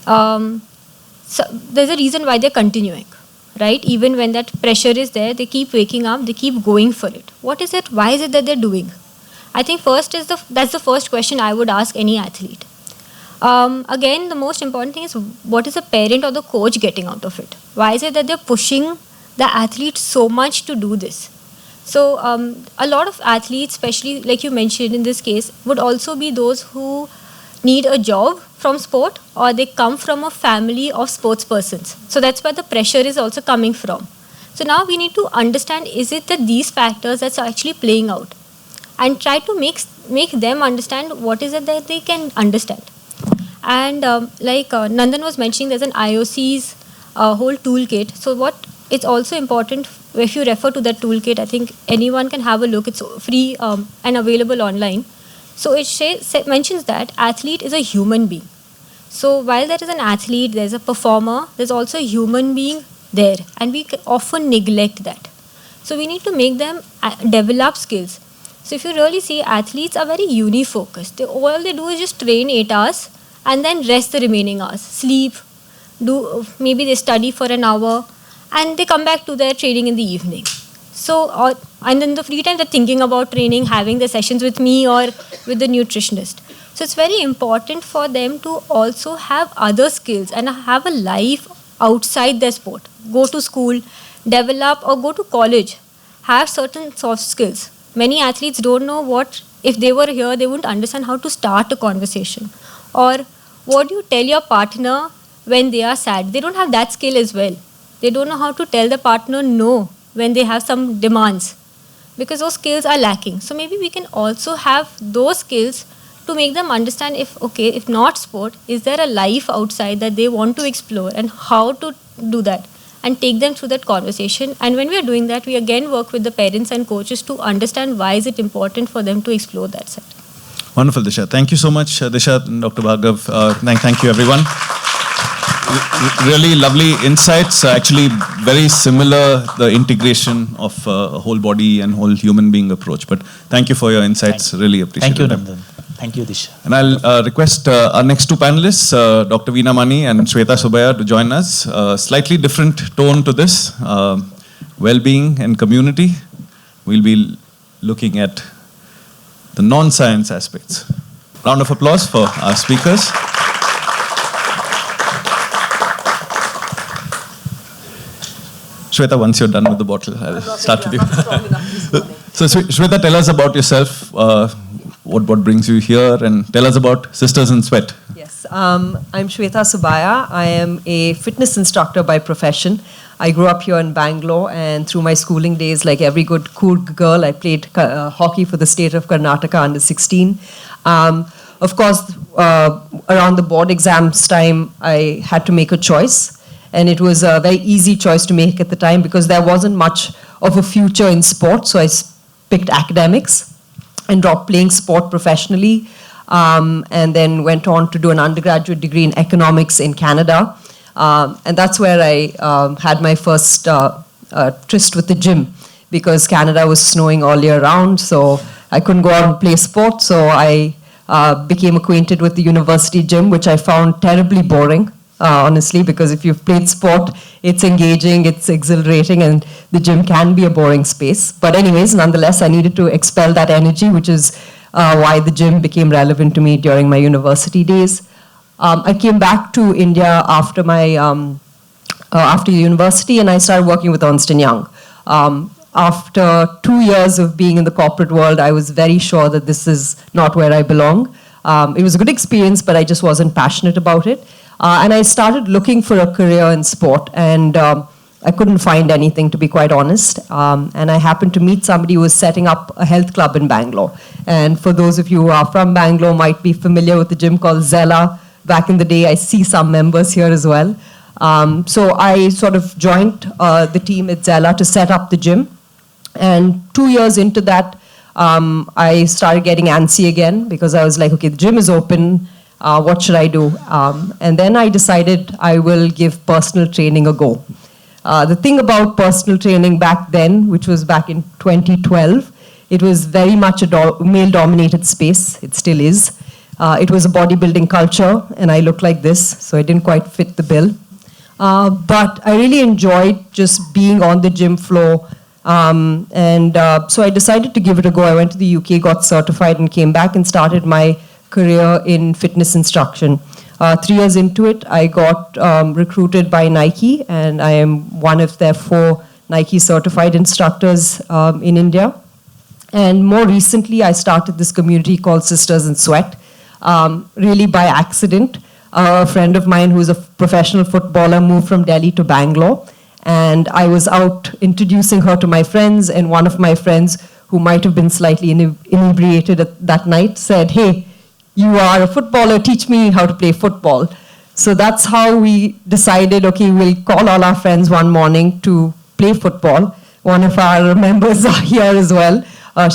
So there's a reason why they're continuing, right? Even when that pressure is there, they keep waking up, they keep going for it. What is it? Why is it that they're doing? I think that's the first question I would ask any athlete. Again, the most important thing is, what is the parent or the coach getting out of it? Why is it that they're pushing the athlete so much to do this? So a lot of athletes, especially like you mentioned in this case, would also be those who need a job from sport, or they come from a family of sports persons. So that's where the pressure is also coming from. So now we need to understand, is it that these factors that's actually playing out, and try to make them understand what is it that they can understand. And like Nandan was mentioning, there's an IOC's whole toolkit. So what it's also important, if you refer to that toolkit, I think anyone can have a look. It's free and available online. So it mentions that athlete is a human being. So while there is an athlete, there's a performer, there's also a human being there, and we often neglect that. So we need to make them develop skills. So if you really see, athletes are very uni-focused. All they do is just train 8 hours and then rest the remaining hours, sleep, maybe they study for an hour, and they come back to their training in the evening. So, and in the free time, they're thinking about training, having the sessions with me or with the nutritionist. So it's very important for them to also have other skills and have a life outside their sport. Go to school, develop, or go to college, have certain soft skills. Many athletes don't know what, if they were here, they wouldn't understand how to start a conversation. Or what do you tell your partner when they are sad? They don't have that skill as well. They don't know how to tell the partner no when they have some demands, because those skills are lacking. So maybe we can also have those skills to make them understand, if not sport, is there a life outside that they want to explore, and how to do that, and take them through that conversation. And when we are doing that, we again work with the parents and coaches to understand why is it important for them to explore that side. Wonderful, Disha. Thank you so much, Disha and Dr. Bhargav. Thank you, everyone. Really lovely insights. Actually, very similar, the integration of a whole body and whole human being approach. But thank you for your insights. Really appreciate it. Thank you, Nandan. Thank you, Disha. And I'll request our next two panelists, Dr. Veena Mani and Shweta Subaya, to join us. Slightly different tone to this. Well-being and community. We'll be looking at the non-science aspects. Round of applause for our speakers. Shweta, once you're done with the bottle, I'll start with you. So Shweta, tell us about yourself, what brings you here, and tell us about Sisters in Sweat. Yes, I'm Shweta Subaya. I am a fitness instructor by profession. I grew up here in Bangalore, and through my schooling days, like every good cool girl, I played hockey for the state of Karnataka under 16. Of course, around the board exams time, I had to make a choice. And it was a very easy choice to make at the time, because there wasn't much of a future in sport. So I picked academics and dropped playing sport professionally, and then went on to do an undergraduate degree in economics in Canada. And that's where I had my first tryst with the gym, because Canada was snowing all year round, so I couldn't go out and play sport. So I became acquainted with the university gym, which I found terribly boring. Honestly, because if you've played sport, it's engaging, it's exhilarating, and the gym can be a boring space. But anyways, nonetheless, I needed to expel that energy, which is why the gym became relevant to me during my university days. I came back to India after my after university, and I started working with Ernst & Young. After 2 years of being in the corporate world, I was very sure that this is not where I belong. It was a good experience, but I just wasn't passionate about it. And I started looking for a career in sport, and I couldn't find anything, to be quite honest. And I happened to meet somebody who was setting up a health club in Bangalore. And for those of you who are from Bangalore, might be familiar with the gym called Zella. Back in the day, I see some members here as well. So I sort of joined the team at Zella to set up the gym. And 2 years into that, I started getting antsy again because I was like, okay, the gym is open. What should I do? And then I decided I will give personal training a go. The thing about personal training back then, which was back in 2012, it was very much a male-dominated space. It still is. It was a bodybuilding culture, and I looked like this, so I didn't quite fit the bill. But I really enjoyed just being on the gym floor. So I decided to give it a go. I went to the UK, got certified, and came back and started my career in fitness instruction. 3 years into it, I got recruited by Nike, and I am one of their 4 Nike certified instructors in India. And more recently, I started this community called Sisters in Sweat, really by accident. A friend of mine who's a professional footballer moved from Delhi to Bangalore, and I was out introducing her to my friends, and one of my friends, who might have been slightly inebriated that night, said, "Hey, you are a footballer, teach me how to play football." So that's how we decided, okay, we'll call all our friends one morning to play football. One of our members are here as well.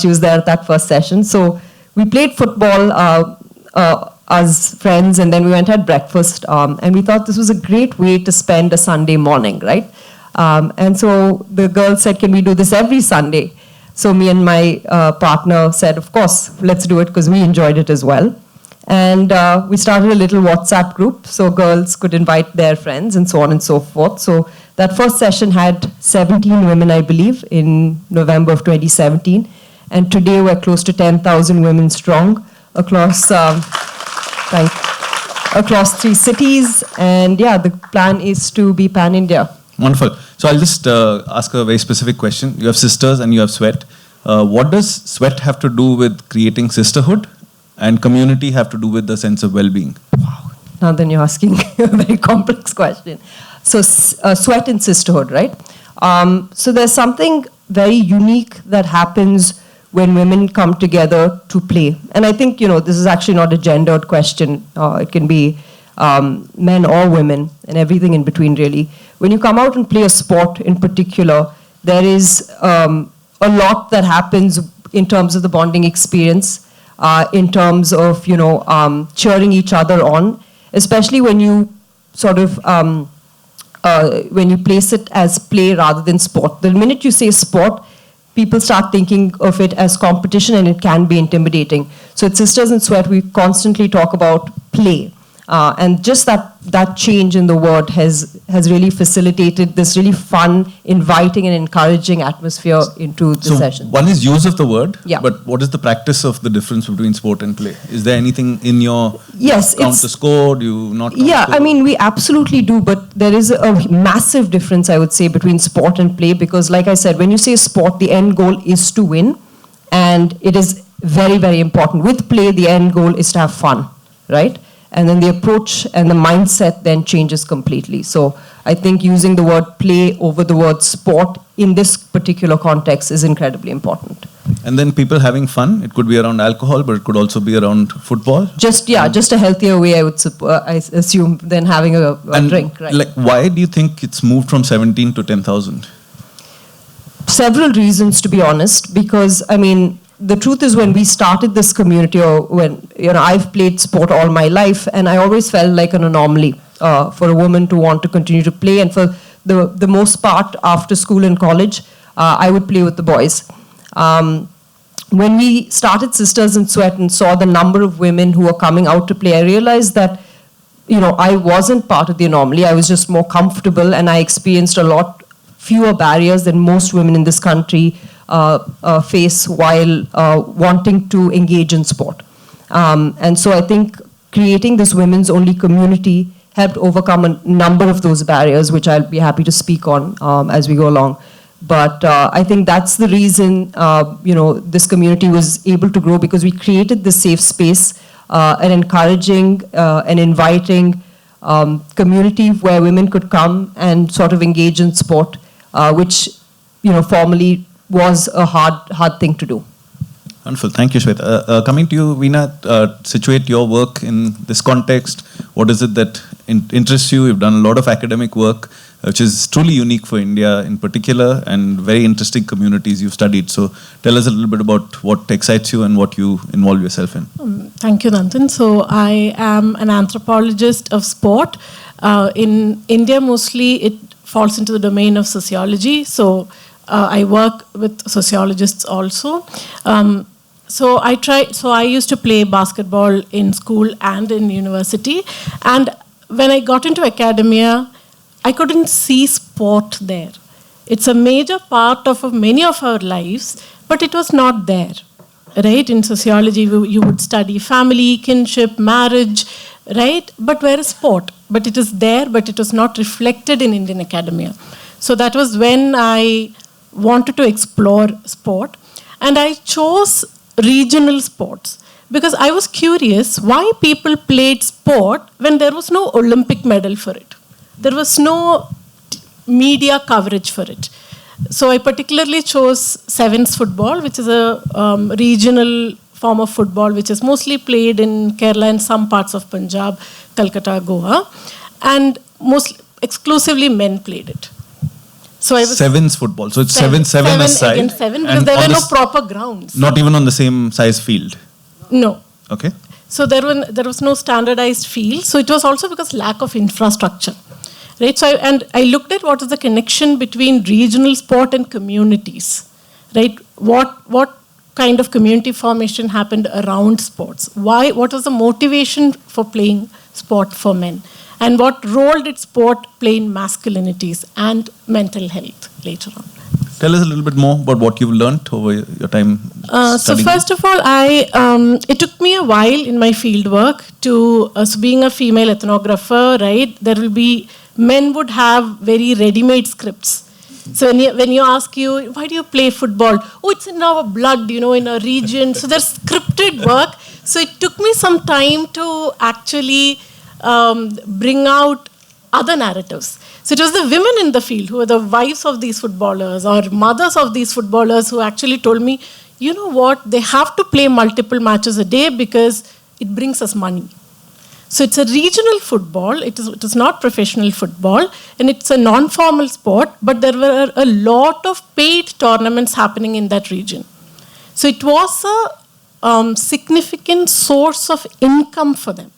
She was there at that first session. So we played football as friends, and then we went and had breakfast. And we thought this was a great way to spend a Sunday morning, right? And so the girls said, can we do this every Sunday? So me and my partner said, of course, let's do it, because we enjoyed it as well. And we started a little WhatsApp group so girls could invite their friends and so on and so forth. So that first session had 17 women, I believe, in November of 2017. And today we're close to 10,000 women strong across, across 3 cities. And yeah, the plan is to be pan-India. Wonderful. So I'll just ask a very specific question. You have sisters and you have Sweat. What does Sweat have to do with creating sisterhood? And community have to do with the sense of well-being? Wow. Now then you're asking a very complex question. So Sweat and sisterhood, right? So there's something very unique that happens when women come together to play. And I think, this is actually not a gendered question. It can be men or women and everything in between, really. When you come out and play a sport in particular, there is a lot that happens in terms of the bonding experience. In terms of, cheering each other on, especially when you sort of, when you place it as play rather than sport. The minute you say sport, people start thinking of it as competition, and it can be intimidating. So at Sisters in Sweat, we constantly talk about play. And just that change in the word has really facilitated this really fun, inviting and encouraging atmosphere into the session. One is use of the word, yeah. But what is the practice of the difference between sport and play? Is there anything in your count the score? Do you not count Yeah, score? I mean, we absolutely do, but there is a massive difference, I would say, between sport and play, because like I said, when you say sport, the end goal is to win, and it is very, very important. With play, the end goal is to have fun, right? And then the approach and the mindset then changes completely. So I think using the word play over the word sport in this particular context is incredibly important. And then people having fun, it could be around alcohol, but it could also be around football. Just a healthier way, I would I assume, than having a drink, right? Like, why do you think it's moved from 17 to 10,000? Several reasons, to be honest, because, I mean, the truth is, when we started this community, or when, I've played sport all my life, and I always felt like an anomaly for a woman to want to continue to play. And for the most part, after school and college, I would play with the boys. When we started Sisters in Sweat and saw the number of women who were coming out to play, I realized that, I wasn't part of the anomaly. I was just more comfortable, and I experienced a lot fewer barriers than most women in this country face while wanting to engage in sport. And so I think creating this women's only community helped overcome a number of those barriers, which I'll be happy to speak on as we go along. But I think that's the reason, this community was able to grow, because we created this safe space, an encouraging and inviting community where women could come and sort of engage in sport, which, formerly was a hard thing to do. Wonderful. Thank you, Shweta. Coming to you, Veena, situate your work in this context. What is it that interests you. You've done a lot of academic work, which is truly unique for India in particular, and very interesting communities you've studied. So tell us a little bit about what excites you and what you involve yourself in. Thank you, Nandan. So I am an anthropologist of sport. In India, mostly it falls into the domain of sociology. So I work with sociologists also. So I used to play basketball in school and in university. And when I got into academia, I couldn't see sport there. It's a major part of many of our lives, but it was not there. Right? In sociology, you would study family, kinship, marriage, right? But where is sport? But it is there, but it was not reflected in Indian academia. So that was when I wanted to explore sport. And I chose regional sports because I was curious why people played sport when there was no Olympic medal for it. There was no media coverage for it. So I particularly chose sevens football, which is a regional form of football which is mostly played in Kerala and some parts of Punjab, Calcutta, Goa, and most exclusively men played it. So I was sevens football. So it's seven aside. Against seven because there were no proper grounds. Not even on the same size field. No. Okay. So there was no standardized field. So it was also because lack of infrastructure. Right? So I looked at what is the connection between regional sport and communities. Right? What kind of community formation happened around sports? What was the motivation for playing sport for men? And what role did sport play in masculinities and mental health later on? Tell us a little bit more about what you've learned over your time So studying. first of all, it took me a while in my field work to, so being a female ethnographer, right, men would have very ready-made scripts. So when you ask you, why do you play football? Oh, it's in our blood, in our region. So there's scripted work. So it took me some time to actually bring out other narratives. So it was the women in the field who were the wives of these footballers or mothers of these footballers who actually told me, you know what, they have to play multiple matches a day because it brings us money. So it's a regional football, it is not professional football, and it's a non-formal sport, but there were a lot of paid tournaments happening in that region. So it was a significant source of income for them.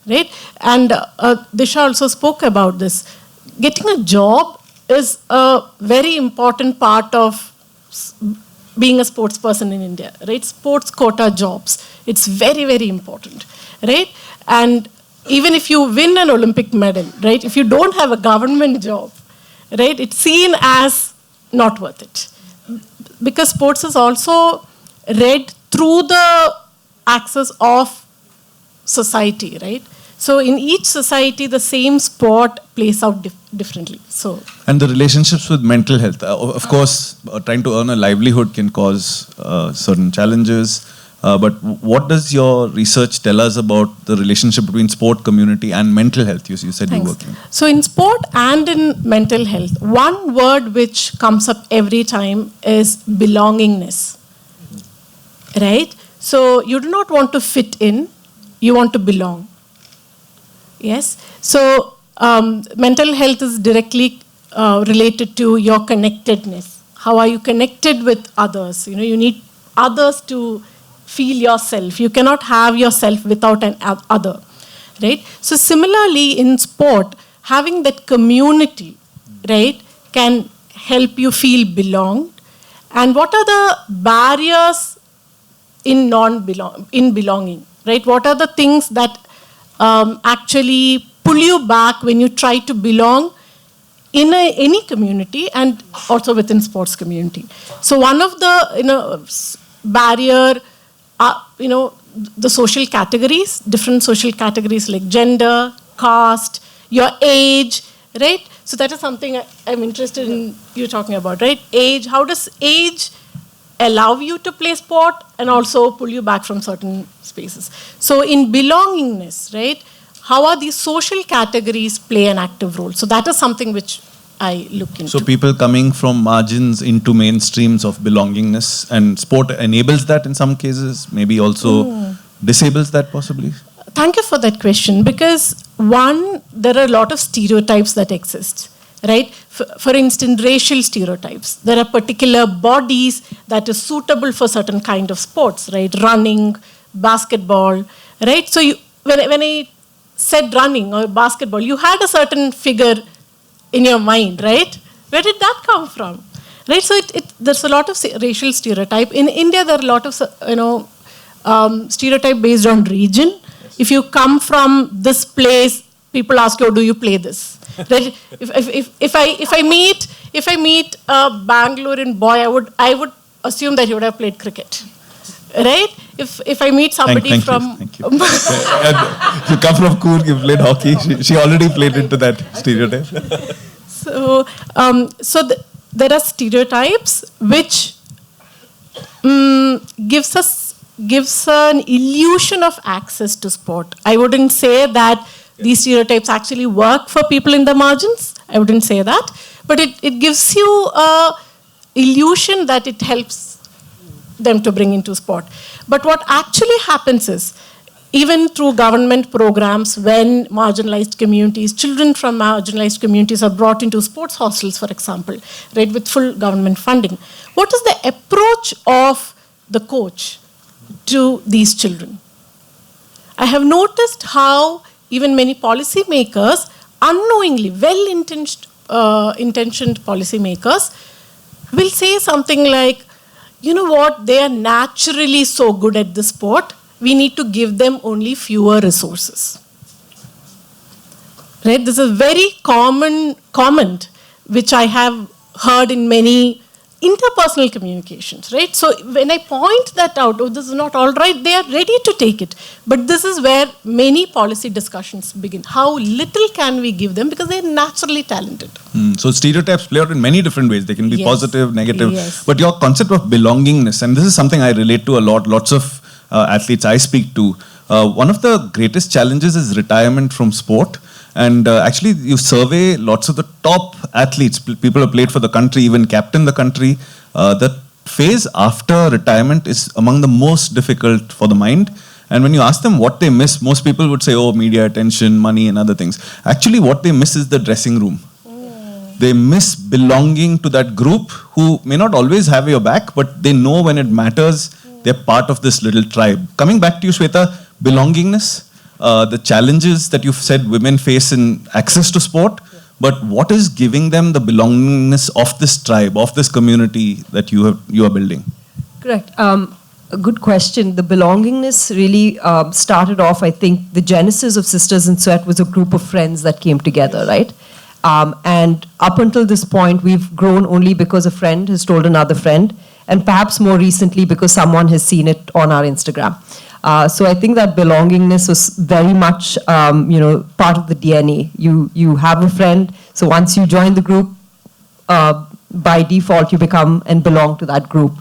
Right? And Disha also spoke about this. Getting a job is a very important part of being a sports person in India, right? Sports quota jobs. It's very, very important, right? And even if you win an Olympic medal, right? If you don't have a government job, right? It's seen as not worth it. Because sports is also read through the axis of society, right? So in each society, the same sport plays out differently. So and the relationships with mental health. Of course, trying to earn a livelihood can cause certain challenges. But what does your research tell us about the relationship between sport community and mental health? You said you work in. So in sport and in mental health, one word which comes up every time is belongingness. Right? So you do not want to fit in, you want to belong. Yes. So mental health is directly related to your connectedness. How are you connected with others? You need others to feel yourself. You cannot have yourself without an other, right? So similarly in sport, having that community, right, can help you feel belonged. And what are the barriers in belonging, right? What are the things that actually pull you back when you try to belong in any community and also within sports community? So one of the barrier, the social categories, different social categories like gender, caste, your age, right? So that is something I'm interested in you talking about, right? Age, how does age allow you to play sport and also pull you back from certain spaces? So in belongingness, right, how are these social categories play an active role? So that is something which I look into. So people coming from margins into mainstreams of belongingness, and sport enables that in some cases, maybe also disables that possibly? thank you for that question, because one, there are a lot of stereotypes that exist, right? For instance, racial stereotypes. There are particular bodies that is suitable for certain kind of sports, right? Running, basketball, right? So when I said running or basketball, you had a certain figure in your mind, right? Where did that come from? Right, so there's a lot of racial stereotype. In India, there are a lot of stereotype based on region. Yes. If you come from this place, people ask you, oh, "Do you play this?" Right? If I meet a Bangalorean boy, I would assume that he would have played cricket. Right? If I meat somebody from Thank you. You come from Coorg, you played hockey. She already played into that stereotype. So there are stereotypes which gives an illusion of access to sport. I wouldn't say that these stereotypes actually work for people in the margins. I wouldn't say that. But it gives you a illusion that it helps them to bring into sport. But what actually happens is, even through government programs, when marginalized communities, children from marginalized communities are brought into sports hostels, for example, right, with full government funding, what is the approach of the coach to these children? I have noticed how even many policymakers, unknowingly, well-intentioned policymakers, will say something like, you know what, they are naturally so good at the sport, we need to give them only fewer resources. Right? This is a very common comment which I have heard in many interpersonal communications, right? So when I point that out, oh, this is not all right, they are ready to take it. But this is where many policy discussions begin. How little can we give them because they are naturally talented? So stereotypes play out in many different ways. They can be positive, negative. Yes. But your concept of belongingness, and this is something I relate to a lot, lots of athletes I speak to. One of the greatest challenges is retirement from sport. And actually, you survey lots of the top athletes, people who played for the country, even captain the country. The phase after retirement is among the most difficult for the mind. And when you ask them what they miss, most people would say, oh, media attention, money, and other things. Actually, what they miss is the dressing room. They miss belonging to that group who may not always have your back, but they know when it matters, they're part of this little tribe. Coming back to you, Shweta, belongingness. The challenges that you've said women face in access to sport, but what is giving them the belongingness of this tribe, of this community that you are building? Correct. A good question. The belongingness really started off, I think, the genesis of Sisters in Sweat was a group of friends that came together, right? And up until this point, we've grown only because a friend has told another friend, and perhaps more recently because someone has seen it on our Instagram. So I think that belongingness was very much, part of the DNA. You have a friend, so once you join the group, by default you become and belong to that group.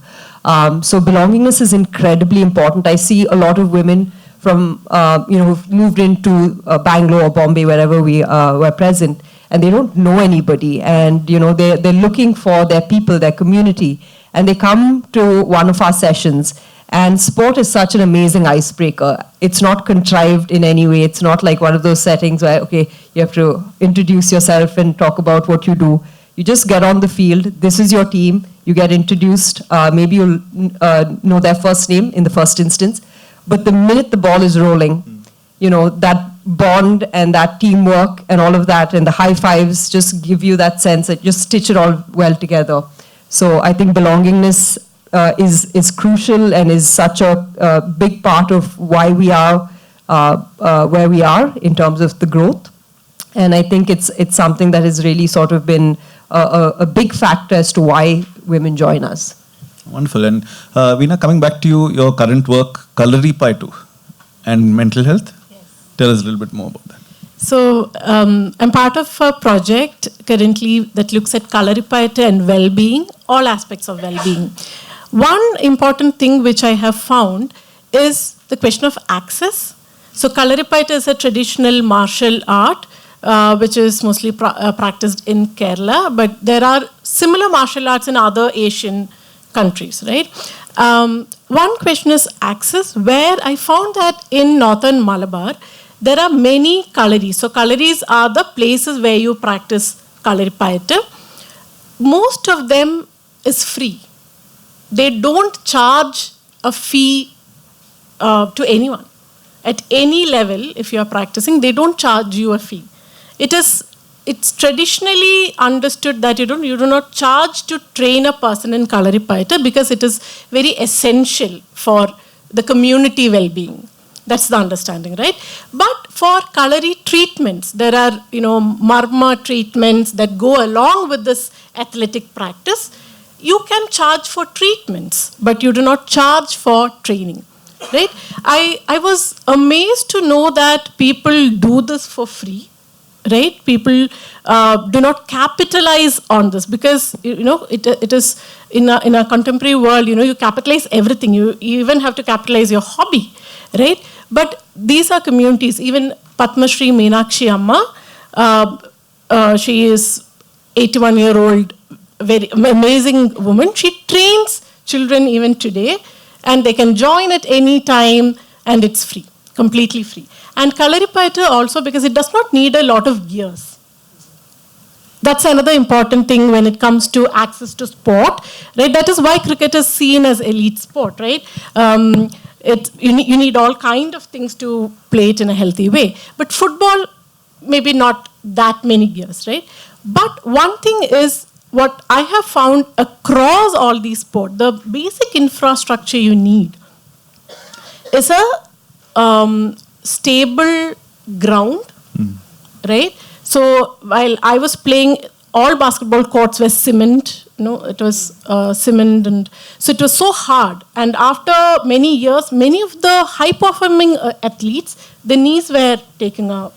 So belongingness is incredibly important. I see a lot of women from, who've moved into Bangalore or Bombay, wherever we were present, and they don't know anybody, and they're looking for their people, their community, and they come to one of our sessions. And sport is such an amazing icebreaker. It's not contrived in any way. It's not like one of those settings where, okay, you have to introduce yourself and talk about what you do. You just get on the field. This is your team. You get introduced. Maybe you'll know their first name in the first instance. But the minute the ball is rolling, that bond and that teamwork and all of that and the high fives just give you that sense that just stitch it all well together. So I think belongingness is crucial and is such a big part of why we are where we are in terms of the growth. And I think it's something that has really sort of been a big factor as to why women join us. Wonderful. And Veena, coming back to you, your current work, Kalari Paitu and mental health. Yes. Tell us a little bit more about that. So I'm part of a project currently that looks at Kalaripayattu and well-being, all aspects of well-being. One important thing which I have found is the question of access. So Kalaripayattu is a traditional martial art which is mostly practiced in Kerala, but there are similar martial arts in other Asian countries, right? One question is access, where I found that in northern Malabar, there are many collieries. So collieries are the places where you practice Kalaripayattu. Most of them is free. They don't charge a fee to anyone. At any level, if you are practicing, they don't charge you a fee. It's traditionally understood that you do not charge to train a person in Kalaripayattu because it is very essential for the community well-being. That's the understanding, right? But for Kalari treatments, there are marma treatments that go along with this athletic practice. You can charge for treatments, but you do not charge for training, right? I was amazed to know that people do this for free, right? People do not capitalize on this because it is in a contemporary world. You capitalize everything. You even have to capitalize your hobby, right? But these are communities. Even Padma Shri Meenakshi Amma, she is 81-year-old, very amazing woman. She trains children even today, and they can join at any time, and it's free, completely free. And Kalaripayattu also, because it does not need a lot of gears. That's another important thing when it comes to access to sport, right? That is why cricket is seen as elite sport, right? You need all kind of things to play it in a healthy way. But football, maybe not that many gears, right? But one thing is, what I have found across all these sports, the basic infrastructure you need is a stable ground, right? So while I was playing, all basketball courts were cement, it was cement, and so it was so hard. And after many years, many of the high-performing athletes, their knees were taking a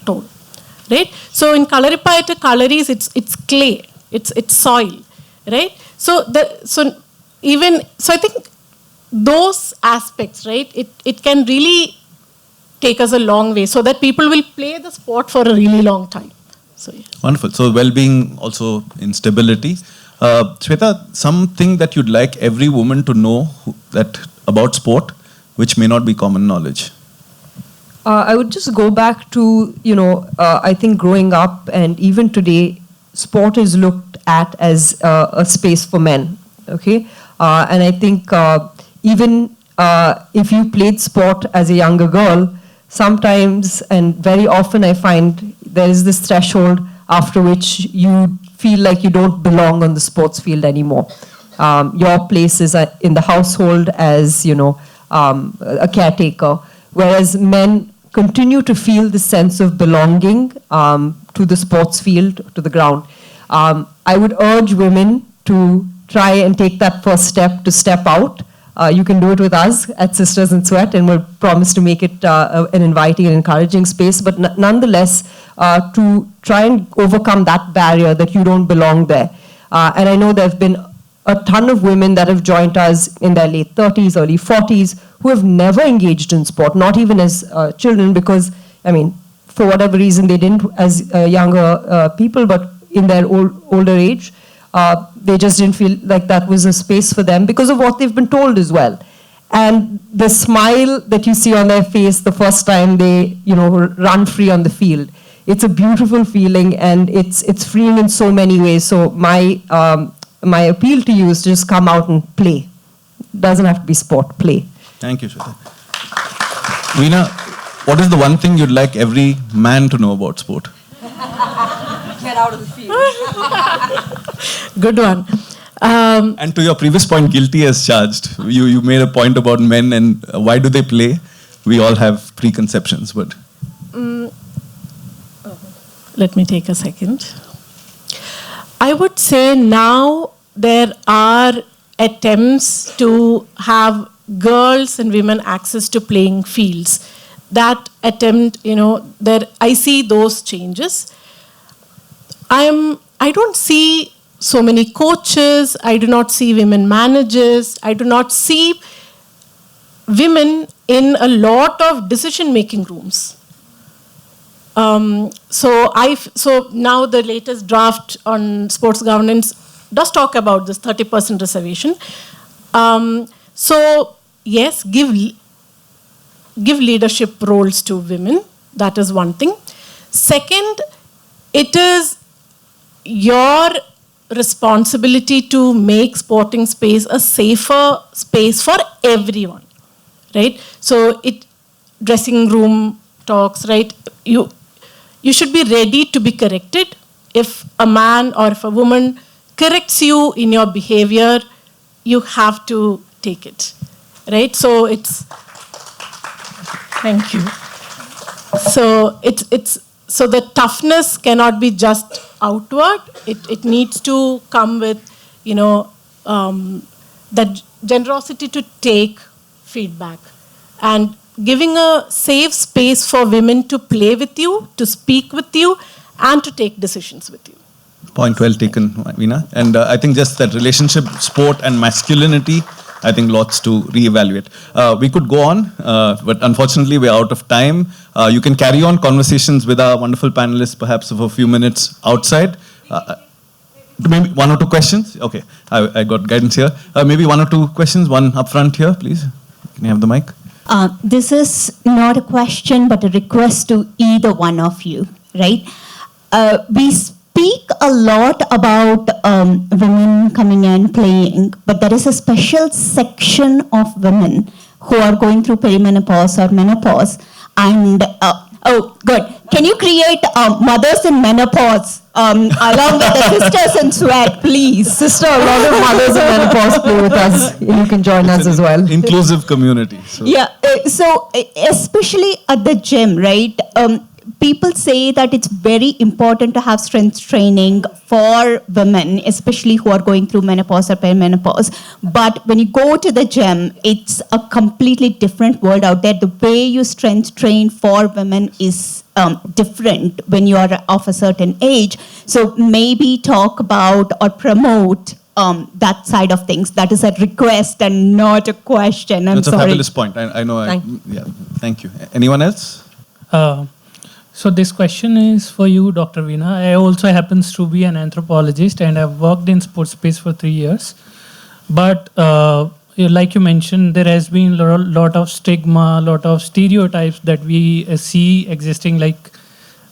toll, right? So in Kalaripayattu Kalaris, it's clay, it's soil, right? So I think those aspects, right? It can really take us a long way, so that people will play the sport for a really long time. So yeah. Wonderful. So well-being also in stability. Shweta, something that you'd like every woman to know about sport, which may not be common knowledge. I would just go back to, I think growing up and even today, sport is looked at as a space for men, okay? And I think even if you played sport as a younger girl, sometimes and very often I find there is this threshold after which you feel like you don't belong on the sports field anymore. Your place is in the household as, a caretaker, whereas men continue to feel the sense of belonging to the sports field, to the ground. I would urge women to try and take that first step to step out. You can do it with us at Sisters in Sweat, and we'll promise to make it an inviting and encouraging space. But nonetheless, to try and overcome that barrier that you don't belong there. And I know there have been a ton of women that have joined us in their late 30s, early 40s, who have never engaged in sport, not even as children, because, for whatever reason, they didn't as younger people, but in their older age, they just didn't feel like that was a space for them because of what they've been told as well. And the smile that you see on their face the first time they, run free on the field, it's a beautiful feeling, and it's freeing in so many ways. So my appeal to you is to just come out and play. Doesn't have to be sport, play. Thank you, Shweta. Veena, what is the one thing you'd like every man to know about sport? Get out of the field. Good one. And to your previous point, guilty as charged. You made a point about men and why do they play? We all have preconceptions, but... Let me take a second. I would say now there are attempts to have girls and women access to playing fields. That attempt, I see those changes. I don't see so many coaches. I do not see women managers. I do not see women in a lot of decision-making rooms. So now the latest draft on sports governance does talk about this 30% reservation. So yes, give leadership roles to women. That is one thing. Second, it is your responsibility to make sporting space a safer space for everyone, right? So dressing room talks, right? You should be ready to be corrected. If a man or if a woman corrects you in your behavior, you have to take it, right? So thank you. So so the toughness cannot be just outward. It needs to come with, that generosity to take feedback and giving a safe space for women to play with you, to speak with you, and to take decisions with you. Point well taken, Veena. And I think just that relationship, sport and masculinity, I think lots to reevaluate. We could go on, but unfortunately we're out of time. You can carry on conversations with our wonderful panelists perhaps for a few minutes outside. Maybe one or two questions? Okay, I got guidance here. Maybe one or two questions, one up front here, please. Can you have the mic? This is not a question, but a request to either one of you, right? We speak a lot about women coming and playing, but there is a special section of women who are going through perimenopause or menopause. And, oh, good. Can you create mothers in menopause along with the sisters in sweat, please? Sister, a lot of mothers in menopause play with us. You can join us as well. Inclusive community. So. Yeah, so especially at the gym, right? People say that it's very important to have strength training for women, especially who are going through menopause or perimenopause. But when you go to the gym, it's a completely different world out there. The way you strength train for women is different when you are of a certain age. So maybe talk about or promote that side of things. That is a request and not a question. That's a fabulous point. I know. Thank you. Anyone else? So this question is for you, Dr. Veena. I also happens to be an anthropologist and I've worked in sports space for 3 years. But like you mentioned, there has been a lot of stigma, a lot of stereotypes that we see existing, like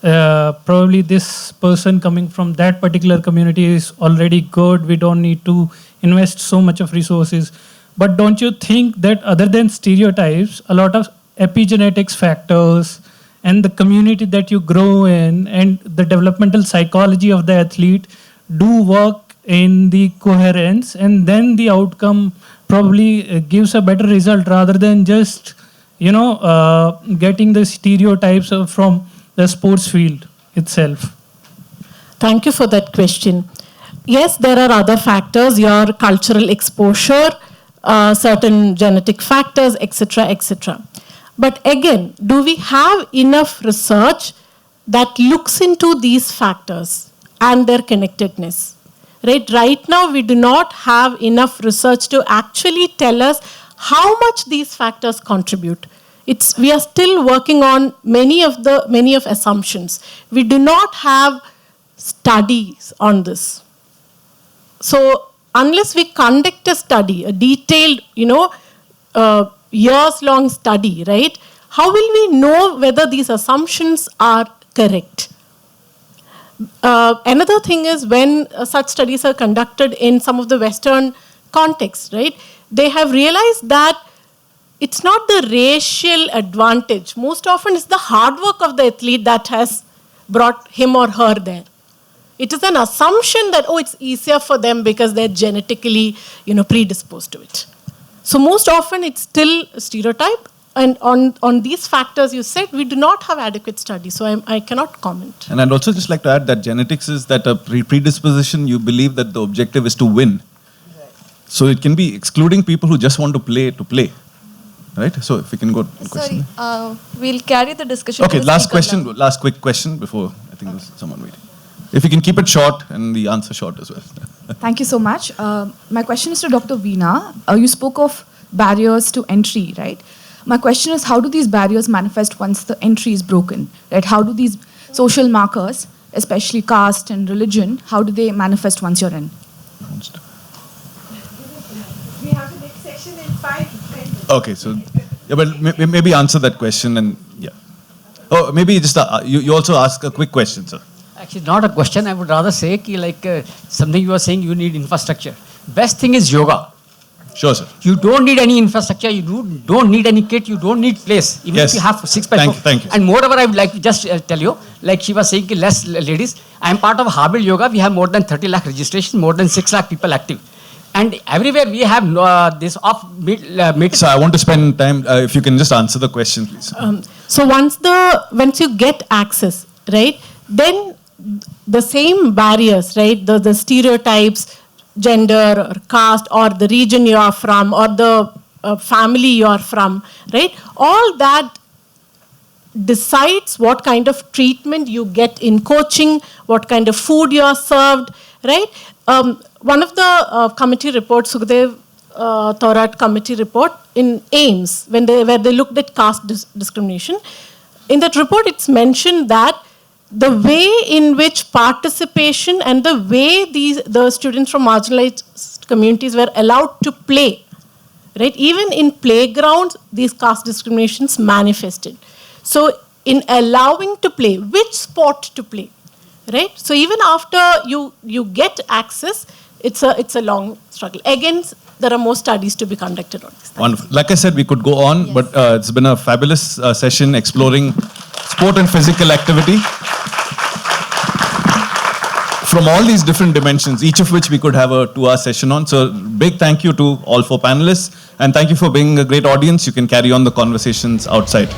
probably this person coming from that particular community is already good. We don't need to invest so much of resources. But don't you think that other than stereotypes, a lot of epigenetics factors and the community that you grow in and the developmental psychology of the athlete do work in the coherence, and then the outcome probably gives a better result rather than just, getting the stereotypes from the sports field itself? Thank you for that question. Yes, there are other factors, your cultural exposure, certain genetic factors, etc., etc. But again, do we have enough research that looks into these factors and their connectedness? Right now, we do not have enough research to actually tell us how much these factors contribute. We are still working on many of assumptions. We do not have studies on this. So unless we conduct a study, a detailed, years-long study, right? How will we know whether these assumptions are correct? Another thing is when such studies are conducted in some of the Western contexts, right? They have realized that it's not the racial advantage. Most often it's the hard work of the athlete that has brought him or her there. It is an assumption that, it's easier for them because they're genetically, predisposed to it. So most often it's still a stereotype. And on these factors you said, we do not have adequate studies. So I cannot comment. And I'd also just like to add that genetics is that a predisposition, you believe that the objective is to win. Right. So it can be excluding people who just want to play. Right? So if we can go to question. Sorry, we'll carry the discussion. Okay, last quick question before I think there's someone waiting. If you can keep it short and the answer short as well. Thank you so much. My question is to Dr. Veena. You spoke of barriers to entry, right? My question is, how do these barriers manifest once the entry is broken? Right? How do these social markers, especially caste and religion, how do they manifest once you're in? We have the next session in 5 to 10 minutes. Okay, so yeah, but maybe answer that question and yeah. Oh, maybe just you also ask a quick question, sir. Actually, not a question. I would rather say something you are saying. You need infrastructure. Best thing is yoga. Sure, sir. You don't need any infrastructure. You don't need any kit. You don't need place. Even Yes. if you have 6 by 4. Thank you. And moreover, I would like to just tell you, like she was saying, less ladies. I am part of Habil Yoga. We have more than 30 lakh registrations, more than 6 lakh people active. And everywhere we have this meet. So I want to spend time, if you can just answer the question, please. So once you get access, right, then the same barriers, right, the stereotypes, gender or caste or the region you are from or the family you are from, right, all that decides what kind of treatment you get in coaching, what kind of food you are served, right? One of the committee reports, Sukhdev Thorat committee report in AIMS, where they looked at caste discrimination, in that report it's mentioned that the way in which participation and the way the students from marginalized communities were allowed to play, right? Even in playgrounds, these caste discriminations manifested. So in allowing to play, which sport to play, right? So even after you get access, it's a long struggle. Again, there are more studies to be conducted on this. Wonderful. Like I said, we could go on, but it's been a fabulous session exploring sport and physical activity from all these different dimensions, each of which we could have a 2-hour session on. So big thank you to all 4 panelists, and thank you for being a great audience. You can carry on the conversations outside.